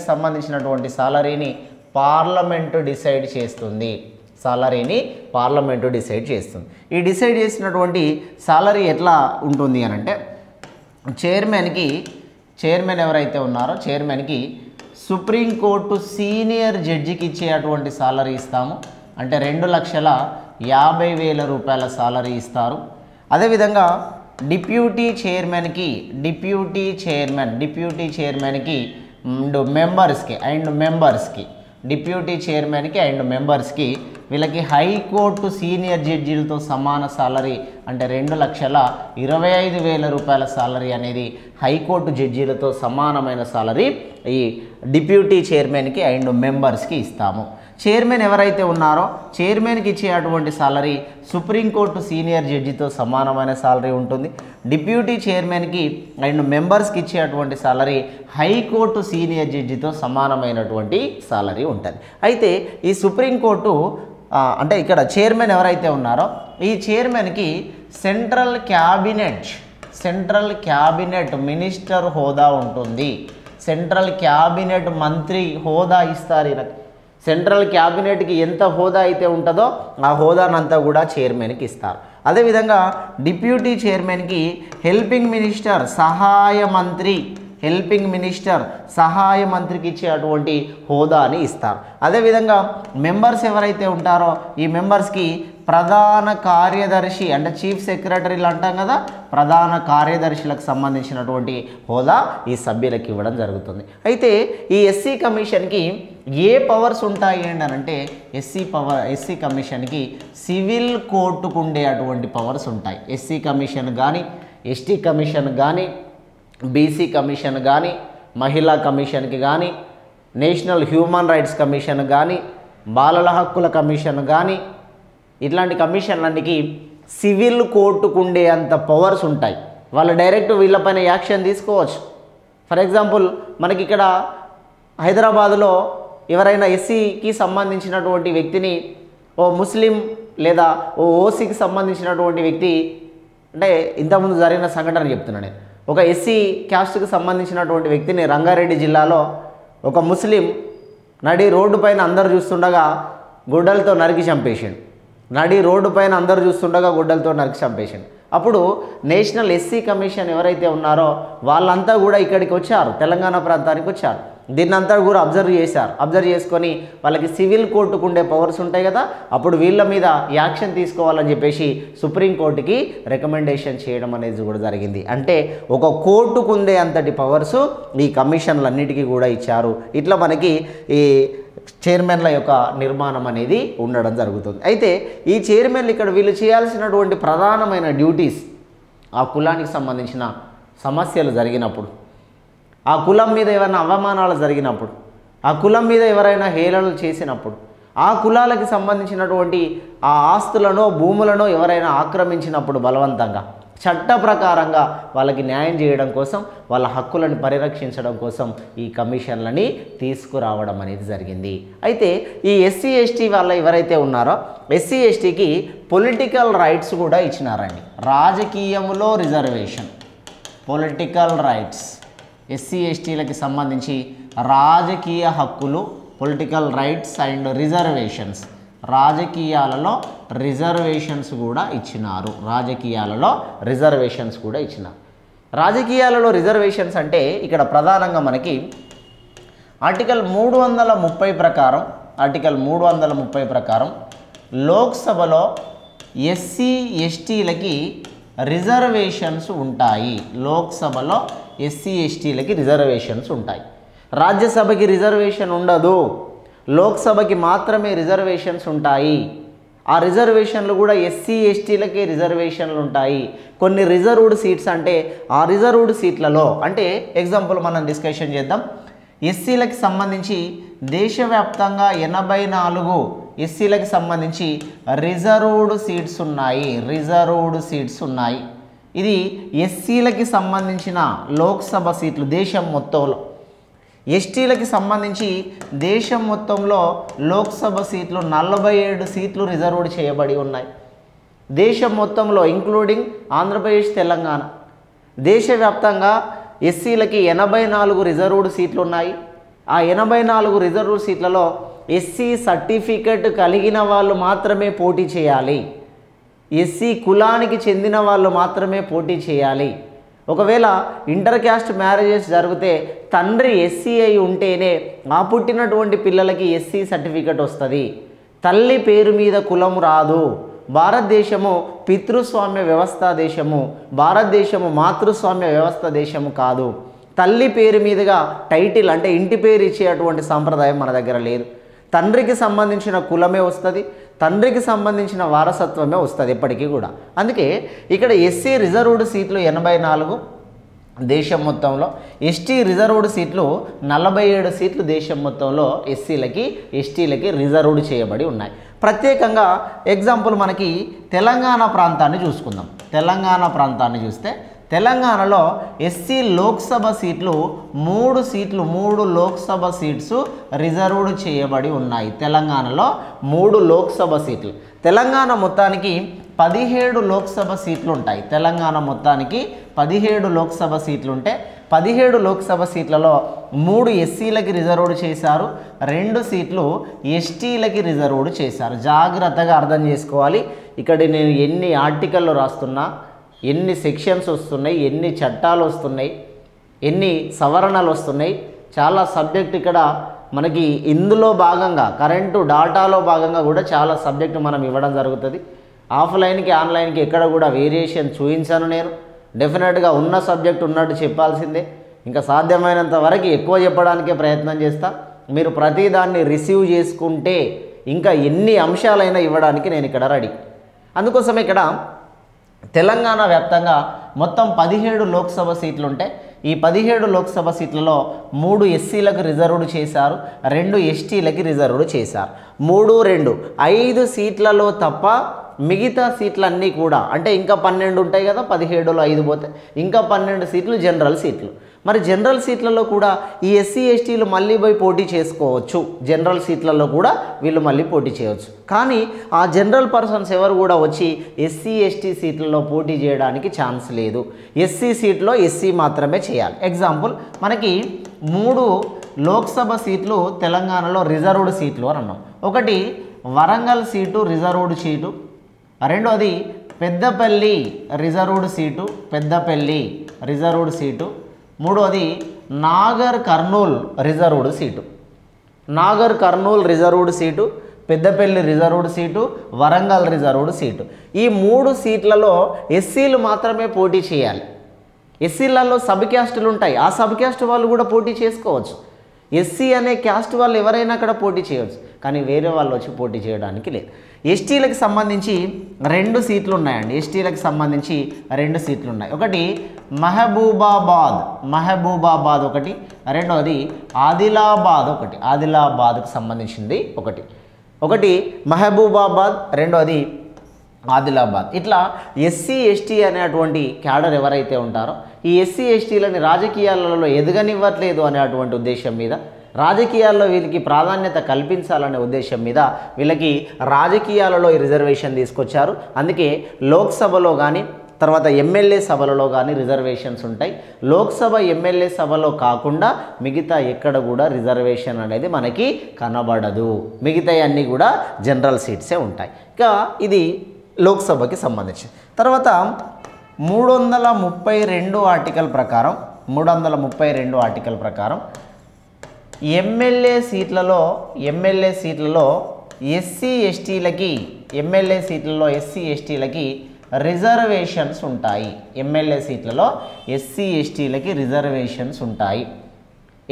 A: సంబంధించినటువంటి సాలరీని పార్లమెంటు డిసైడ్ చేస్తుంది. ఈ డిసైడ్ చేసినటువంటి సాలరీ ఎట్లా ఉంటుంది అని అంటే చైర్మన్ ఎవరైతే ఉన్నారో చైర్మన్కి సుప్రీంకోర్టు సీనియర్ జడ్జికి ఇచ్చేటువంటి సాలరీ ఇస్తాము. అంటే 2,50,000 రూపాయల సాలరీ ఇస్తారు. అదేవిధంగా డిప్యూటీ చైర్మన్కి మెంబర్స్కి వీళ్ళకి హైకోర్టు సీనియర్ జడ్జీలతో సమాన సాలరీ అంటే 2,25,000 రూపాయల సాలరీ అనేది హైకోర్టు జడ్జీలతో సమానమైన సాలరీ ఈ డిప్యూటీ చైర్మన్కి అండ్ మెంబర్స్కి ఇస్తాము. చైర్మన్ ఎవరైతే ఉన్నారో చైర్మన్కి ఇచ్చేటువంటి సాలరీ సుప్రీంకోర్టు సీనియర్ జడ్జితో సమానమైన సాలరీ ఉంటుంది. డిప్యూటీ చైర్మన్కి అండ్ మెంబర్స్కి ఇచ్చేటువంటి సాలరీ హైకోర్టు సీనియర్ జడ్జితో సమానమైనటువంటి సాలరీ ఉంటుంది. అయితే ఈ సుప్రీంకోర్టు అంటే ఇక్కడ చైర్మన్ ఎవరైతే ఉన్నారో ఈ చైర్మన్కి సెంట్రల్ క్యాబినెట్ మినిస్టర్ హోదా ఉంటుంది. సెంట్రల్ క్యాబినెట్ మంత్రి హోదా ఇస్తారు. సెంట్రల్ క్యాబినెట్కి ఎంత హోదా అయితే ఉంటుందో ఆ హోదానంతా కూడా చైర్మన్కి ఇస్తారు. అదేవిధంగా డిప్యూటీ చైర్మన్కి హెల్పింగ్ మినిస్టర్ సహాయ మంత్రికి ఇచ్చేటువంటి హోదాని ఇస్తారు. అదేవిధంగా మెంబర్స్ ఎవరైతే ఉంటారో ఈ మెంబర్స్కి ప్రధాన కార్యదర్శి అంటే చీఫ్ సెక్రటరీలు అంటాం కదా, ప్రధాన కార్యదర్శులకు సంబంధించినటువంటి హోదా ఈ సభ్యులకు ఇవ్వడం జరుగుతుంది. అయితే ఈ ఎస్సీ కమిషన్కి ఏ పవర్స్ ఉంటాయి అంటే ఎస్సీ కమిషన్కి సివిల్ కోర్టుకు ఉండేటువంటి పవర్స్ ఉంటాయి. ఎస్సీ కమిషన్ కానీ, ఎస్టీ కమిషన్ కానీ, బీసీ కమిషన్ కానీ, మహిళా కమిషన్కి కానీ, నేషనల్ హ్యూమన్ రైట్స్ కమిషన్ కానీ, బాలల హక్కుల కమిషన్ కానీ, ఇట్లాంటి కమిషన్లన్నిటికీ సివిల్ కోర్టుకు ఉండే అంత పవర్స్ ఉంటాయి. వాళ్ళు డైరెక్ట్ వీళ్ళపైన యాక్షన్ తీసుకోవచ్చు. ఫర్ ఎగ్జాంపుల్ మనకి ఇక్కడ హైదరాబాదులో ఎవరైనా ఎస్సీకి సంబంధించినటువంటి వ్యక్తిని ఓ ముస్లిం లేదా ఓ ఓసీకి సంబంధించినటువంటి వ్యక్తి అంటే ఇంతకుముందు జరిగిన సంఘటన చెప్తున్నాను నేను. ఒక ఎస్సీ క్యాస్ట్కి సంబంధించినటువంటి వ్యక్తిని రంగారెడ్డి జిల్లాలో ఒక ముస్లిం నడి రోడ్డు పైన అందరు చూస్తుండగా గుడ్డలతో నరికి చంపేసిండు. అప్పుడు నేషనల్ ఎస్సీ కమిషన్ ఎవరైతే ఉన్నారో వాళ్ళంతా కూడా ఇక్కడికి వచ్చారు, తెలంగాణ ప్రాంతానికి వచ్చారు. దీన్నంతా కూడా అబ్జర్వ్ చేసుకొని వాళ్ళకి సివిల్ కోర్టుకు ఉండే పవర్స్ ఉంటాయి కదా, అప్పుడు వీళ్ళ మీద యాక్షన్ తీసుకోవాలని చెప్పేసి సుప్రీంకోర్టుకి రికమెండేషన్ చేయడం అనేది కూడా జరిగింది. అంటే ఒక కోర్టుకు ఉండే అంతటి పవర్సు ఈ కమిషన్లన్నిటికీ కూడా ఇచ్చారు. ఇట్లా మనకి ఈ చైర్మన్ల యొక్క నిర్మాణం అనేది ఉండడం జరుగుతుంది. అయితే ఈ చైర్మన్లు ఇక్కడ వీళ్ళు చేయాల్సినటువంటి ప్రధానమైన డ్యూటీస్ ఆ కులానికి సంబంధించిన సమస్యలు జరిగినప్పుడు, ఆ కులం మీద ఏమైనా అవమానాలు జరిగినప్పుడు, ఆ కులం మీద ఎవరైనా హేళనలు చేసినప్పుడు, ఆ కులాలకి సంబంధించినటువంటి ఆ ఆస్తులను భూములను ఎవరైనా ఆక్రమించినప్పుడు బలవంతంగా చట్ట ప్రకారంగా వాళ్ళకి న్యాయం చేయడం కోసం, వాళ్ళ హక్కులను పరిరక్షించడం కోసం ఈ కమిషన్లని తీసుకురావడం అనేది జరిగింది. అయితే ఈ ఎస్సీ ఎస్టీ వాళ్ళ ఎవరైతే ఉన్నారో ఎస్సీ ఎస్టీకి పొలిటికల్ రైట్స్ కూడా ఇచ్చినారండి. రాజకీయంలో రిజర్వేషన్, పొలిటికల్ రైట్స్, ఎస్సీ ఎస్టీలకి సంబంధించి రాజకీయ హక్కులు, పొలిటికల్ రైట్స్ అండ్ రిజర్వేషన్స్, రాజకీయాలలో రిజర్వేషన్స్ కూడా ఇచ్చినారు. రాజకీయాలలో రిజర్వేషన్స్ అంటే ఇక్కడ ప్రధానంగా మనకి ఆర్టికల్ 330 ప్రకారం లోక్సభలో ఎస్సీ ఎస్టీలకి రిజర్వేషన్స్ ఉంటాయి. రాజ్యసభకి రిజర్వేషన్ ఉండదు, లోక్సభకి మాత్రమే రిజర్వేషన్స్ ఉంటాయి. ఆ రిజర్వేషన్లు కూడా ఎస్సీ ఎస్టీలకే రిజర్వేషన్లు ఉంటాయి. కొన్ని రిజర్వ్డ్ సీట్స్ అంటే ఆ రిజర్వ్డ్ సీట్లలో అంటే ఎగ్జాంపుల్ మనం డిస్కషన్ చేద్దాం. ఎస్సీలకు సంబంధించి దేశవ్యాప్తంగా 84 ఎస్సీలకు సంబంధించి రిజర్వ్డ్ సీట్స్ ఉన్నాయి. ఇది ఎస్సీలకి సంబంధించిన లోక్సభ సీట్లు దేశం మొత్తంలో. ఎస్టీలకి సంబంధించి దేశం మొత్తంలో లోక్సభ సీట్లు 47 సీట్లు రిజర్వ్డ్ చేయబడి ఉన్నాయి. దేశం మొత్తంలో ఇంక్లూడింగ్ ఆంధ్రప్రదేశ్, తెలంగాణ. దేశవ్యాప్తంగా ఎస్సీలకి 84 రిజర్వ్డ్ సీట్లు ఉన్నాయి. ఆ 84 రిజర్వ్డ్ సీట్లలో ఎస్సీ సర్టిఫికెట్ కలిగిన వాళ్ళు మాత్రమే పోటీ చేయాలి. ఎస్సీ కులానికి చెందిన వాళ్ళు మాత్రమే పోటీ చేయాలి. ఒకవేళ ఇంటర్ క్యాస్ట్ మ్యారేజెస్ జరిగితే తండ్రి ఎస్సీ అయి ఉంటేనే ఆ పుట్టినటువంటి పిల్లలకి ఎస్సీ సర్టిఫికెట్ వస్తుంది. తల్లి పేరు మీద కులం రాదు. భారతదేశము పితృస్వామ్య వ్యవస్థ దేశము, భారతదేశము మాతృస్వామ్య వ్యవస్థ దేశము కాదు. తల్లి పేరు మీదుగా టైటిల్ అంటే ఇంటి పేరు ఇచ్చేటువంటి సాంప్రదాయం మన దగ్గర లేదు. తండ్రికి సంబంధించిన కులమే వస్తుంది, తండ్రికి సంబంధించిన వారసత్వమే వస్తుంది ఎప్పటికీ కూడా. అందుకే ఇక్కడ ఎస్సీ రిజర్వ్డ్ సీట్లు 84 దేశం మొత్తంలో, ఎస్టీ రిజర్వ్డ్ సీట్లు 47 సీట్లు దేశం మొత్తంలో ఎస్సీలకి ఎస్టీలకి రిజర్వ్డ్ చేయబడి ఉన్నాయి. ప్రత్యేకంగా ఎగ్జాంపుల్ మనకి తెలంగాణ ప్రాంతాన్ని చూసుకుందాం. తెలంగాణ ప్రాంతాన్ని చూస్తే తెలంగాణలో ఎస్సీ లోక్సభ సీట్లు 3 లోక్సభ సీట్స్ రిజర్వ్డ్ చేయబడి ఉన్నాయి. తెలంగాణలో 3 లోక్సభ సీట్లు. తెలంగాణ మొత్తానికి 17 లోక్సభ సీట్లు ఉంటాయి. తెలంగాణ మొత్తానికి 17 లోక్సభ సీట్లు ఉంటే 17 లోక్సభ సీట్లలో 3 ఎస్సీలకి రిజర్వ్డ్ చేశారు, 2 సీట్లు ఎస్టీలకి రిజర్వ్డ్ చేశారు. జాగ్రత్తగా అర్థం చేసుకోవాలి. ఇక్కడ నేను ఎన్ని ఆర్టికల్లో రాస్తున్నా, ఎన్ని సెక్షన్స్ వస్తున్నాయి, ఎన్ని చట్టాలు వస్తున్నాయి, ఎన్ని సవరణలు వస్తున్నాయి, చాలా సబ్జెక్ట్ ఇక్కడ మనకి ఇందులో భాగంగా కరెంటు డాటాలో భాగంగా కూడా చాలా సబ్జెక్టు మనం ఇవ్వడం జరుగుతుంది. ఆఫ్లైన్కి ఆన్లైన్కి ఎక్కడ కూడా వేరియేషన్ చూపించాను నేను. డెఫినెట్గా ఉన్న సబ్జెక్ట్ ఉన్నట్టు చెప్పాల్సిందే. ఇంకా సాధ్యమైనంత వరకు ఎక్కువ చెప్పడానికే ప్రయత్నం చేస్తా. మీరు ప్రతిదాన్ని రిసీవ్ చేసుకుంటే ఇంకా ఎన్ని అంశాలైనా ఇవ్వడానికి నేను ఇక్కడ రెడీ. అందుకోసం ఇక్కడ తెలంగాణ వ్యాప్తంగా మొత్తం 17 లోక్సభ సీట్లు ఉంటే ఈ 17 లోక్సభ సీట్లలో 3 ఎస్సీలకు రిజర్వ్డ్ చేశారు, 2 ఎస్టీలకి రిజర్వ్డ్ చేశారు. 3, 2 5 సీట్లలో తప్ప మిగతా సీట్లన్నీ కూడా అంటే ఇంకా 12 ఉంటాయి కదా, 17లో 5 పోతే ఇంకా 12 సీట్లు జనరల్ సీట్లు. మరి జనరల్ సీట్లలో కూడా ఈ ఎస్సీ ఎస్టీలు మళ్ళీ పోయి పోటీ చేసుకోవచ్చు. జనరల్ సీట్లలో కూడా వీళ్ళు మళ్ళీ పోటీ చేయవచ్చు. కానీ ఆ జనరల్ పర్సన్స్ ఎవరు కూడా వచ్చి ఎస్సీ ఎస్టీ సీట్లలో పోటీ చేయడానికి ఛాన్స్ లేదు. ఎస్సీ సీట్లో ఎస్సీ మాత్రమే చేయాలి. ఎగ్జాంపుల్ మనకి 3 లోక్సభ సీట్లు తెలంగాణలో రిజర్వ్డ్ సీట్లు అని అన్నాం. ఒకటి వరంగల్ సీటు రిజర్వ్డ్ సీటు, రెండోది Peddapalli reserved seat, Peddapalli reserved seat, మూడోది Nagar Kurnool reserved seat. Nagar Kurnool reserved seat, Peddapalli reserved seat, Warangal reserved seat. ఈ 3 సీట్లలో ఎస్సీలు మాత్రమే పోటీ చేయాలి. ఎస్సీలలో సబ్ క్యాస్టులు ఉంటాయి, ఆ సబ్ క్యాస్ట్ వాళ్ళు కూడా పోటీ చేసుకోవచ్చు. ఎస్సీ అనే క్యాస్ట్ వాళ్ళు ఎవరైనా అక్కడ పోటీ చేయవచ్చు, కానీ వేరే వాళ్ళు వచ్చి పోటీ చేయడానికి లేదు. ఎస్టీలకు సంబంధించి 2 సీట్లు ఉన్నాయండి. ఎస్టీలకు సంబంధించి 2 సీట్లు ఉన్నాయి. ఒకటి మహబూబాబాద్ ఒకటి, రెండవది ఆదిలాబాద్ ఒకటి. ఆదిలాబాద్కు సంబంధించింది ఒకటి మహబూబాబాద్, రెండవది ఆదిలాబాద్. ఇట్లా ఎస్సీ ఎస్టీ అనేటువంటి క్యాడర్ ఎవరైతే ఉంటారో ఈ ఎస్సీ ఎస్టీలని రాజకీయాలలో ఎదగనివ్వట్లేదు అనేటువంటి ఉద్దేశం మీద, రాజకీయాల్లో వీళ్ళకి ప్రాధాన్యత కల్పించాలనే ఉద్దేశం మీద వీళ్ళకి రాజకీయాలలో ఈ రిజర్వేషన్ తీసుకొచ్చారు. అందుకే లోక్సభలో కానీ తర్వాత ఎమ్మెల్యే సభలలో కానీ రిజర్వేషన్స్ ఉంటాయి. లోక్సభ ఎమ్మెల్యే సభలో కాకుండా మిగతా ఎక్కడ కూడా రిజర్వేషన్ అనేది మనకి కనబడదు. మిగతా అన్నీ కూడా జనరల్ సీట్సే ఉంటాయి. ఇక ఇది లోక్సభకి సంబంధించి. తర్వాత 332 ఆర్టికల్ ప్రకారం ఎమ్మెల్యే సీట్లలో ఎస్సీ ఎస్టీలకి రిజర్వేషన్స్ ఉంటాయి. ఎమ్మెల్యే సీట్లలో ఎస్సీ ఎస్టీలకి రిజర్వేషన్స్ ఉంటాయి.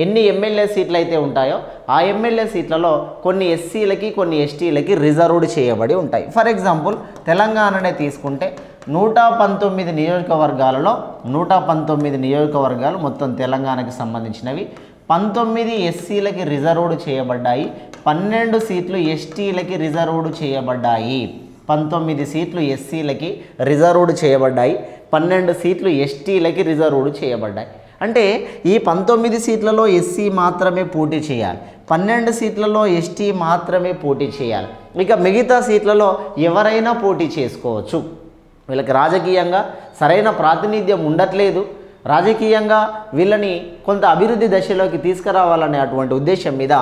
A: ఎన్ని ఎమ్మెల్యే సీట్లు అయితే ఉంటాయో ఆ ఎమ్మెల్యే సీట్లలో కొన్ని ఎస్సీలకి కొన్ని ఎస్టీలకి రిజర్వ్డ్ చేయబడి ఉంటాయి. ఫర్ ఎగ్జాంపుల్ తెలంగాణనే తీసుకుంటే 119 నియోజకవర్గాలలో 119 నియోజకవర్గాలు మొత్తం తెలంగాణకి సంబంధించినవి. 19 ఎస్సీలకి రిజర్వ్డ్ చేయబడ్డాయి, 12 సీట్లు ఎస్టీలకి రిజర్వ్డ్ చేయబడ్డాయి. 19 సీట్లు ఎస్సీలకి రిజర్వ్డ్ చేయబడ్డాయి, 12 సీట్లు ఎస్టీలకి రిజర్వ్డ్ చేయబడ్డాయి. అంటే ఈ 19 సీట్లలో ఎస్సీ మాత్రమే పోటీ చేయాలి, 12 సీట్లలో ఎస్టీ మాత్రమే పోటీ చేయాలి. ఇక మిగతా సీట్లలో ఎవరైనా పోటీ చేసుకోవచ్చు. వీళ్ళకి రాజకీయంగా సరైన ప్రాతినిధ్యం ఉండట్లేదు, రాజకీయంగా వీళ్ళని కొంత అభివృద్ధి దశలోకి తీసుకురావాలనే అటువంటి ఉద్దేశం మీద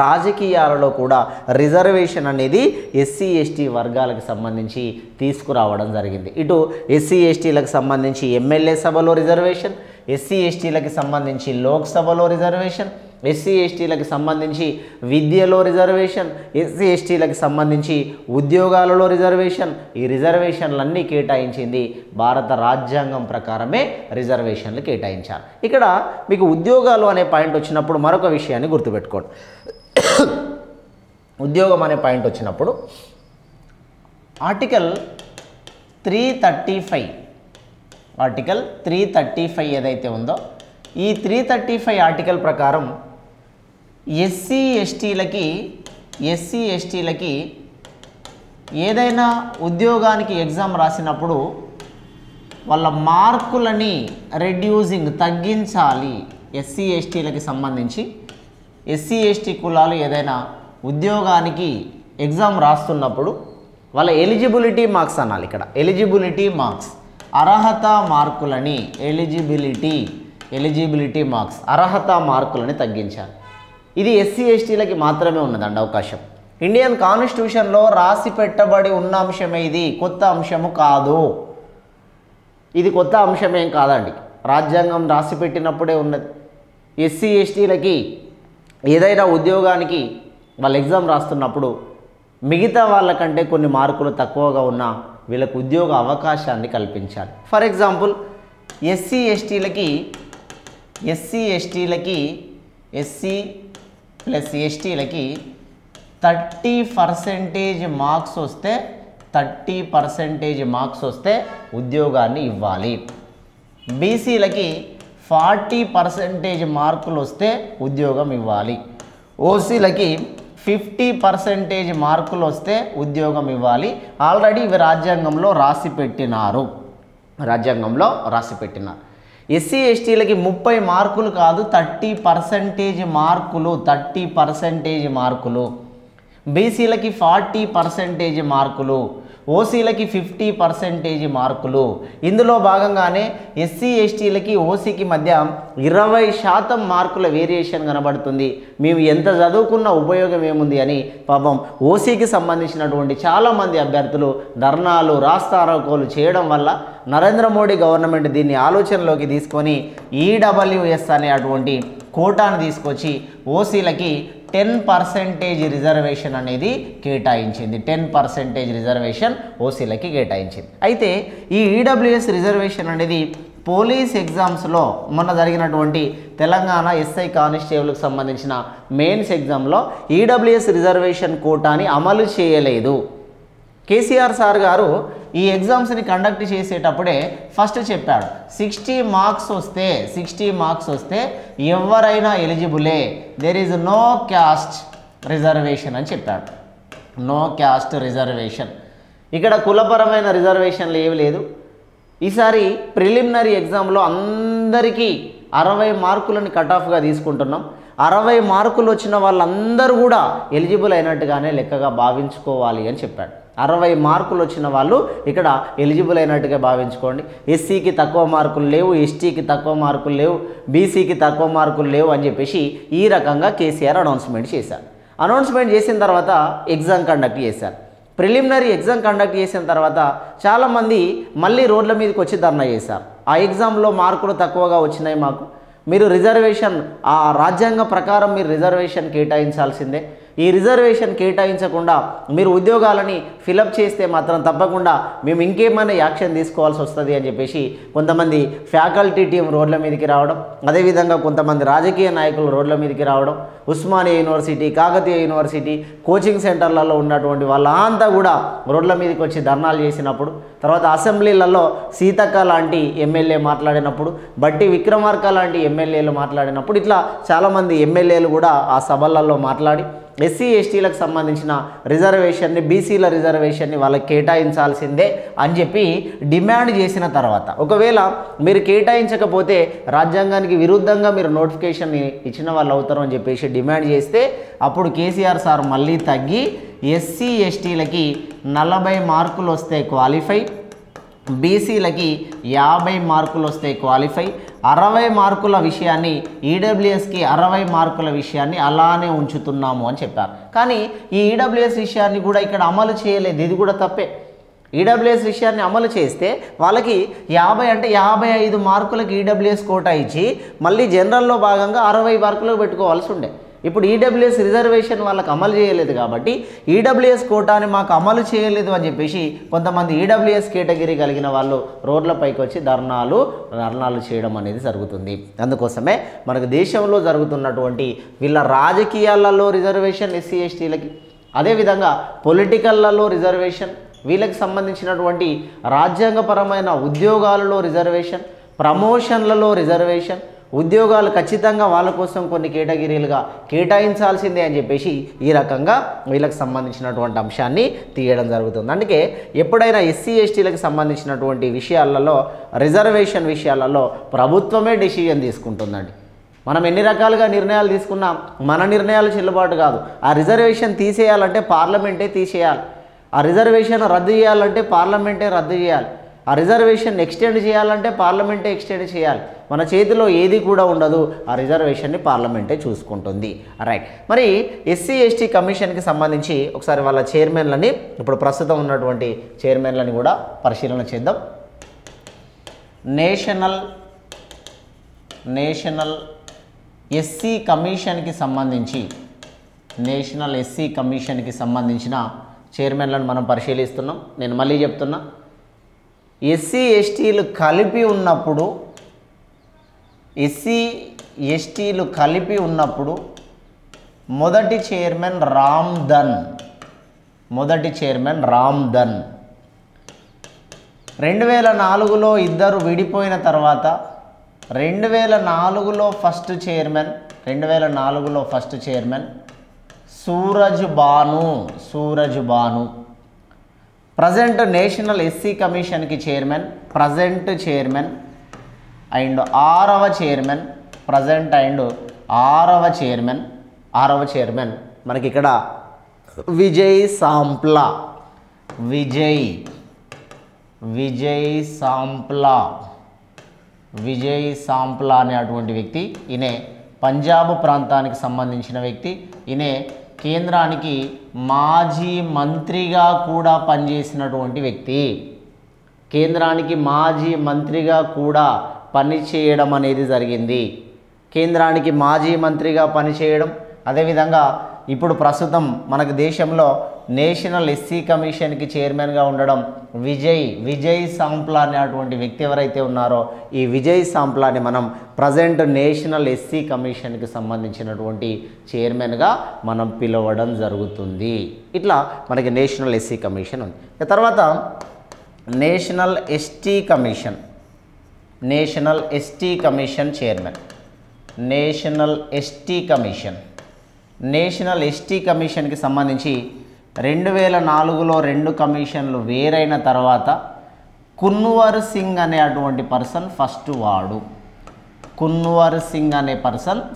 A: రాజకీయాలలో కూడా రిజర్వేషన్ అనేది ఎస్సీ ఎస్టీ వర్గాలకు సంబంధించి తీసుకురావడం జరిగింది. ఇటు ఎస్సీ ఎస్టీలకు సంబంధించి ఎమ్మెల్యే సభలో రిజర్వేషన్, ఎస్సీ ఎస్టీలకు సంబంధించి లోక్సభలో రిజర్వేషన్, ఎస్సీ ఎస్టీలకు సంబంధించి విద్యలో రిజర్వేషన్, ఎస్సీ ఎస్టీలకు సంబంధించి ఉద్యోగాలలో రిజర్వేషన్. ఈ రిజర్వేషన్లన్నీ కేటాయించింది భారత రాజ్యాంగం ప్రకారమే రిజర్వేషన్లు కేటాయించారు. ఇక్కడ మీకు ఉద్యోగాలు అనే పాయింట్ వచ్చినప్పుడు మరొక విషయాన్ని గుర్తుపెట్టుకోండి. ఉద్యోగం అనే పాయింట్ వచ్చినప్పుడు ఆర్టికల్ 335 ఏదైతే ఉందో ఈ 335 ఆర్టికల్ ప్రకారం ఎస్సీ ఎస్టీలకి ఏదైనా ఉద్యోగానికి ఎగ్జామ్ రాసినప్పుడు వాళ్ళ మార్కులని తగ్గించాలి. ఎస్సీ ఎస్టీలకి సంబంధించి ఎస్సీ ఎస్టీ కులాలు ఏదైనా ఉద్యోగానికి ఎగ్జామ్ రాస్తున్నప్పుడు వాళ్ళ ఎలిజిబిలిటీ మార్క్స్ అనాలి. ఇక్కడ ఎలిజిబిలిటీ మార్క్స్, అర్హత మార్కులని, ఎలిజిబిలిటీ మార్క్స్, అర్హత మార్కులని తగ్గించాలి. ఇది ఎస్సీ ఎస్టీలకి మాత్రమే ఉన్నదండి అవకాశం. ఇండియన్ కాన్స్టిట్యూషన్లో రాసి పెట్టబడి ఉన్న అంశమే, ఇది కొత్త అంశము కాదు, ఇది కొత్త అంశమేం కాదండి, రాజ్యాంగం రాసి పెట్టినప్పుడే ఉన్నది. ఎస్సీ ఎస్టీలకి ఏదైనా ఉద్యోగానికి వాళ్ళు ఎగ్జామ్ రాస్తున్నప్పుడు మిగతా వాళ్ళకంటే కొన్ని మార్కులు తక్కువగా ఉన్నా వీళ్ళకు ఉద్యోగ అవకాశాన్ని కల్పించాలి. ఫర్ ఎగ్జాంపుల్ ఎస్సీ ప్లస్ ఎస్టీలకి 30% మార్క్స్ వస్తే ఉద్యోగాన్ని ఇవ్వాలి. బీసీలకి 40% మార్కులు వస్తే ఉద్యోగం ఇవ్వాలి. ఓసీలకి 50% మార్కులు వస్తే ఉద్యోగం ఇవ్వాలి. ఆల్రెడీ ఇవి రాజ్యాంగంలో రాసి పెట్టినారు. ఎస్సీ ఎస్టీలకి 30 మార్కులు కాదు, 30% మార్కులు. బీసీలకి 40% మార్కులు, ఓసీలకి 50% మార్కులు. ఇందులో భాగంగానే ఎస్సీ ఎస్టీలకి ఓసీకి మధ్య 20% మార్కుల వేరియేషన్ కనబడుతుంది. మేము ఎంత చదువుకున్న ఉపయోగం ఏముంది అని పాపం ఓసీకి సంబంధించినటువంటి చాలామంది అభ్యర్థులు ధర్నాలు, రాస్తారోకోలు చేయడం వల్ల నరేంద్ర మోడీ గవర్నమెంట్ దీన్ని ఆలోచనలోకి తీసుకొని ఈడబ్ల్యూఎస్ అనే అటువంటి కోటాను తీసుకొచ్చి ఓసీలకి 10% రిజర్వేషన్ అనేది కేటాయించింది. 10% రిజర్వేషన్ ఓసీలకి కేటాయించింది. అయితే ఈ ఈడబ్ల్యూఎస్ రిజర్వేషన్ అనేది పోలీస్ ఎగ్జామ్స్లో మొన్న జరిగినటువంటి తెలంగాణ ఎస్ఐ కానిస్టేబుల్కి సంబంధించిన మెయిన్స్ ఎగ్జామ్లో ఈడబ్ల్యూఎస్ రిజర్వేషన్ కోటాని అమలు చేయలేదు. కేసీఆర్ సార్ గారు ఈ ఎగ్జామ్స్ని కండక్ట్ చేసేటప్పుడే ఫస్ట్ చెప్పాడు, 60 మార్క్స్ వస్తే ఎవరైనా ఎలిజిబులే, there is no caste reservation అని చెప్పాడు. No caste reservation. ఇక్కడ కులపరమైన రిజర్వేషన్లు ఏవి లేదు. ఈసారి ప్రిలిమినరీ ఎగ్జామ్లో అందరికీ 60 మార్కులను కటాఫ్గా తీసుకుంటున్నాం. 60 మార్కులు వచ్చిన వాళ్ళందరూ కూడా ఎలిజిబుల్ అయినట్టుగానే లెక్కగా భావించుకోవాలి అని చెప్పాడు. 60 మార్కులు వచ్చిన వాళ్ళు ఇక్కడ ఎలిజిబుల్ అయినట్టుగా భావించుకోండి. ఎస్సీకి తక్కువ మార్కులు లేవు, ఎస్టీకి తక్కువ మార్కులు లేవు, బీసీకి తక్కువ మార్కులు లేవు అని చెప్పేసి ఈ రకంగా కేసీఆర్ అనౌన్స్మెంట్ చేశారు. అనౌన్స్మెంట్ చేసిన తర్వాత ఎగ్జామ్ కండక్ట్ చేశారు. ప్రిలిమినరీ ఎగ్జామ్ కండక్ట్ చేసిన తర్వాత చాలామంది మళ్ళీ రోడ్ల మీదకి వచ్చి ధర్నా చేశారు. ఆ ఎగ్జామ్లో మార్కులు తక్కువగా వచ్చినాయి, మాకు మీరు రిజర్వేషన్, ఆ రాజ్యాంగ ప్రకారం మీరు రిజర్వేషన్ కేటాయించాల్సిందే. ఈ రిజర్వేషన్ కేటాయించకుండా మీరు ఉద్యోగాలని ఫిలప్ చేస్తే మాత్రం తప్పకుండా మేము ఇంకేమైనా యాక్షన్ తీసుకోవాల్సి వస్తుంది అని చెప్పేసి కొంతమంది ఫ్యాకల్టీ టీం రోడ్ల మీదకి రావడం, అదేవిధంగా కొంతమంది రాజకీయ నాయకులు రోడ్ల మీదకి రావడం, Osmania university, Kakatiya university coaching సెంటర్లలో ఉన్నటువంటి వాళ్ళంతా కూడా రోడ్ల మీదకి వచ్చి ధర్నాలు చేసినప్పుడు, తర్వాత అసెంబ్లీలలో సీతక్క లాంటి ఎమ్మెల్యే మాట్లాడినప్పుడు, బట్టి విక్రమార్క లాంటి ఎమ్మెల్యేలు మాట్లాడినప్పుడు, ఇట్లా చాలామంది ఎమ్మెల్యేలు కూడా ఆ సభలలో మాట్లాడి ఎస్సీ ఎస్టీలకు సంబంధించిన రిజర్వేషన్ని, బీసీల రిజర్వేషన్ని వాళ్ళకి కేటాయించాల్సిందే అని చెప్పి డిమాండ్ చేసిన తర్వాత, ఒకవేళ మీరు కేటాయించకపోతే రాజ్యాంగానికి విరుద్ధంగా మీరు నోటిఫికేషన్ ఇచ్చిన వాళ్ళు అవుతారు అని చెప్పేసి డిమాండ్ చేస్తే అప్పుడు కేసీఆర్ సార్ మళ్ళీ తగ్గి ఎస్సీ ఎస్టీలకి 40 మార్కులు వస్తే క్వాలిఫై, బీసీలకి 50 మార్కులు వస్తే క్వాలిఫై, 60 మార్కుల విషయాన్ని ఈడబ్ల్యూఎస్కి 60 మార్కుల విషయాన్ని అలానే ఉంచుతున్నాము అని చెప్పారు. కానీ ఈ ఈడబ్ల్యూఎస్ విషయాన్ని కూడా ఇక్కడ అమలు చేయలేదు, ఇది కూడా తప్పే. ఈడబ్ల్యూఎస్ విషయాన్ని అమలు చేస్తే వాళ్ళకి 50 అంటే 55 మార్కులకు ఈడబ్ల్యూఎస్ కోటా ఇచ్చి మళ్ళీ జనరల్లో భాగంగా 60 మార్కులకు పెట్టుకోవాల్సి ఉండే. ఇప్పుడు ఈడబ్ల్యూఎస్ రిజర్వేషన్ వాళ్ళకి అమలు చేయలేదు కాబట్టి ఈడబ్ల్యూఎస్ కోటాని మాకు అమలు చేయలేదు అని చెప్పేసి కొంతమంది ఈడబ్ల్యూఎస్ కేటగిరీ కలిగిన వాళ్ళు రోడ్లపైకి వచ్చి ధర్నాలు చేయడం అనేది జరుగుతుంది. అందుకోసమే మనకు దేశంలో జరుగుతున్నటువంటి వీళ్ళ రాజకీయాలలో రిజర్వేషన్ ఎస్సీ ఎస్టీలకి, అదేవిధంగా పొలిటికల్లలో రిజర్వేషన్, వీళ్ళకి సంబంధించినటువంటి రాజ్యాంగపరమైన ఉద్యోగాలలో రిజర్వేషన్, ప్రమోషన్లలో రిజర్వేషన్, ఉద్యోగాలు ఖచ్చితంగా వాళ్ళ కోసం కొన్ని కేటగిరీలుగా కేటాయించాల్సిందే అని చెప్పేసి ఈ రకంగా వీళ్ళకి సంబంధించినటువంటి అంశాన్ని తీయడం జరుగుతుంది. అందుకే ఎప్పుడైనా ఎస్సీ ఎస్టీలకు సంబంధించినటువంటి విషయాలలో, రిజర్వేషన్ విషయాలలో ప్రభుత్వమే డెసిషన్ తీసుకుంటుందండి. మనం ఎన్ని రకాలుగా నిర్ణయాలు తీసుకున్నా మన నిర్ణయాలు చెల్లుబాటు కాదు. ఆ రిజర్వేషన్ తీసేయాలంటే పార్లమెంటే తీసేయాలి, ఆ రిజర్వేషన్ రద్దు చేయాలంటే పార్లమెంటే రద్దు చేయాలి, ఆ రిజర్వేషన్ ఎక్స్టెండ్ చేయాలంటే పార్లమెంటే ఎక్స్టెండ్ చేయాలి. మన చేతిలో ఏది కూడా ఉండదు, ఆ రిజర్వేషన్ని పార్లమెంటే చూసుకుంటుంది. రైట్. మరి ఎస్సీ ఎస్టీ కమిషన్కి సంబంధించి ఒకసారి వాళ్ళ చైర్మన్లని, ఇప్పుడు ప్రస్తుతం ఉన్నటువంటి చైర్మన్లని కూడా పరిశీలన చేద్దాం. నేషనల్ ఎస్సీ కమిషన్కి సంబంధించిన చైర్మన్లను మనం పరిశీలిస్తున్నాం. నేను మళ్ళీ చెప్తున్నా, ఎస్సీ ఎస్టీలు కలిపి ఉన్నప్పుడు మొదటి చైర్మన్ రామ్దన్, 2004లో ఇద్దరు విడిపోయిన తర్వాత 2004లో first chairman Suraj Bhan, present national SC కమిషన్కి ప్రజెంట్ చైర్మన్ అండ్ ఆరవ చైర్మన్ మనకి ఇక్కడ విజయ్ సాంప్లా అనేటువంటి వ్యక్తి. ఈయన పంజాబ్ ప్రాంతానికి సంబంధించిన వ్యక్తి. ఈయన కేంద్రానికి మాజీ మంత్రిగా కూడా పనిచేసినటువంటి వ్యక్తి. కేంద్రానికి మాజీ మంత్రిగా కూడా పనిచేయడం అనేది జరిగింది. కేంద్రానికి మాజీ మంత్రిగా పనిచేయడం, అదేవిధంగా ఇప్పుడు ప్రస్తుతం మనకు దేశంలో నేషనల్ ఎస్సీ కమిషన్కి చైర్మన్గా ఉండడం విజయ్ సాంప్లా అనేటువంటి వ్యక్తి ఎవరైతే ఉన్నారో ఈ విజయ్ సాంప్లాని మనం ప్రజెంట్ నేషనల్ ఎస్సీ కమిషన్కి సంబంధించినటువంటి చైర్మన్గా మనం పిలవడం జరుగుతుంది. ఇట్లా మనకి నేషనల్ ఎస్సీ కమిషన్ ఉంది. తర్వాత national ST commission chairman, national ST కమిషన్కి సంబంధించి 2004లో 2 కమిషన్లు వేరైన తర్వాత కున్వర్ సింగ్ అనే అటువంటి పర్సన్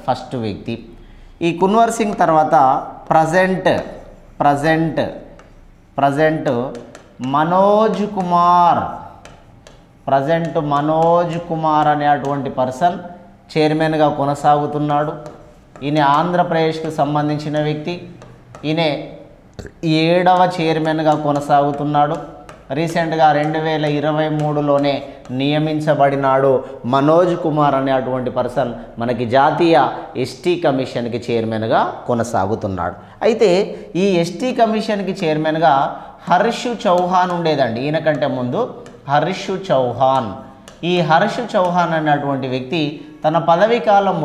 A: ఫస్ట్ వ్యక్తి. ఈ కున్వర్ సింగ్ తర్వాత ప్రజెంట్ మనోజ్ కుమార్ అనే అటువంటి పర్సన్ చైర్మన్గా కొనసాగుతున్నాడు. ఈయన ఆంధ్రప్రదేశ్కు సంబంధించిన వ్యక్తి. ఈయన 7వ చైర్మన్గా కొనసాగుతున్నాడు. రీసెంట్గా 2023లోనే నియమించబడినాడు. మనోజ్ కుమార్ అనే అటువంటి పర్సన్ మనకి జాతీయ ఎస్టీ కమిషన్కి చైర్మన్గా కొనసాగుతున్నాడు. అయితే ఈ ఎస్టీ కమిషన్కి చైర్మన్గా హర్ష్ చౌహాన్ ఉండేదండి. ఈయన కంటే ముందు హర్ష్ చౌహాన్ అనేటువంటి వ్యక్తి తన పదవీ కాలం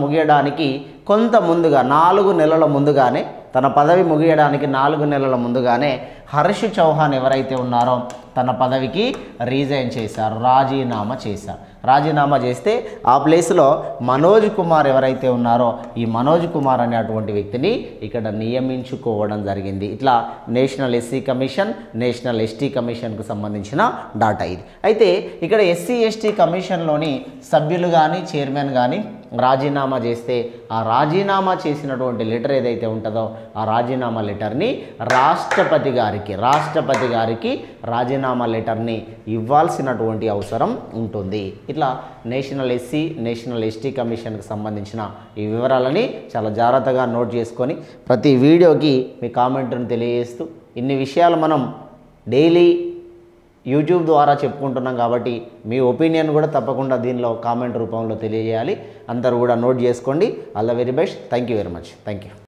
A: ముగియడానికి కొంత ముందుగా 4 నెలల ముందుగానే తన పదవి ముగియడానికి 4 నెలల ముందుగానే హర్ష్ చౌహాన్ ఎవరైతే ఉన్నారో తన పదవికి రీజైన్ చేశారు, రాజీనామా చేశారు. రాజీనామా చేస్తే ఆ ప్లేస్లో మనోజ్ కుమార్ ఎవరైతే ఉన్నారో ఈ మనోజ్ కుమార్ అనేటువంటి వ్యక్తిని ఇక్కడ నియమించుకోవడం జరిగింది. ఇట్లా national SC commission, national ST కమిషన్కు సంబంధించిన డాటా ఇది. అయితే ఇక్కడ ఎస్సీ ఎస్టీ కమిషన్లోని సభ్యులు కానీ చైర్మన్ కానీ రాజీనామా చేస్తే ఆ రాజీనామా చేసినటువంటి లెటర్ ఏదైతే ఉంటుందో ఆ రాజీనామా లెటర్ని రాష్ట్రపతి గారికి రాజీనామా లెటర్ని ఇవ్వాల్సినటువంటి అవసరం ఉంటుంది. ఇట్లా నేషనల్ ఎస్సీ, నేషనల్ ఎస్టీ కమిషన్కి సంబంధించిన ఈ వివరాలని చాలా జాగ్రత్తగా నోట్ చేసుకొని ప్రతి వీడియోకి మీ కామెంట్ను తెలియజేస్తూ ఇన్ని విషయాలు మనం డైలీ యూట్యూబ్ ద్వారా చెప్పుకుంటున్నాం కాబట్టి మీ ఒపీనియన్ కూడా తప్పకుండా దీనిలో కామెంట్ రూపంలో తెలియజేయాలి. అందరూ కూడా నోట్ చేసుకోండి. All the very best. Thank you very much. Thank you.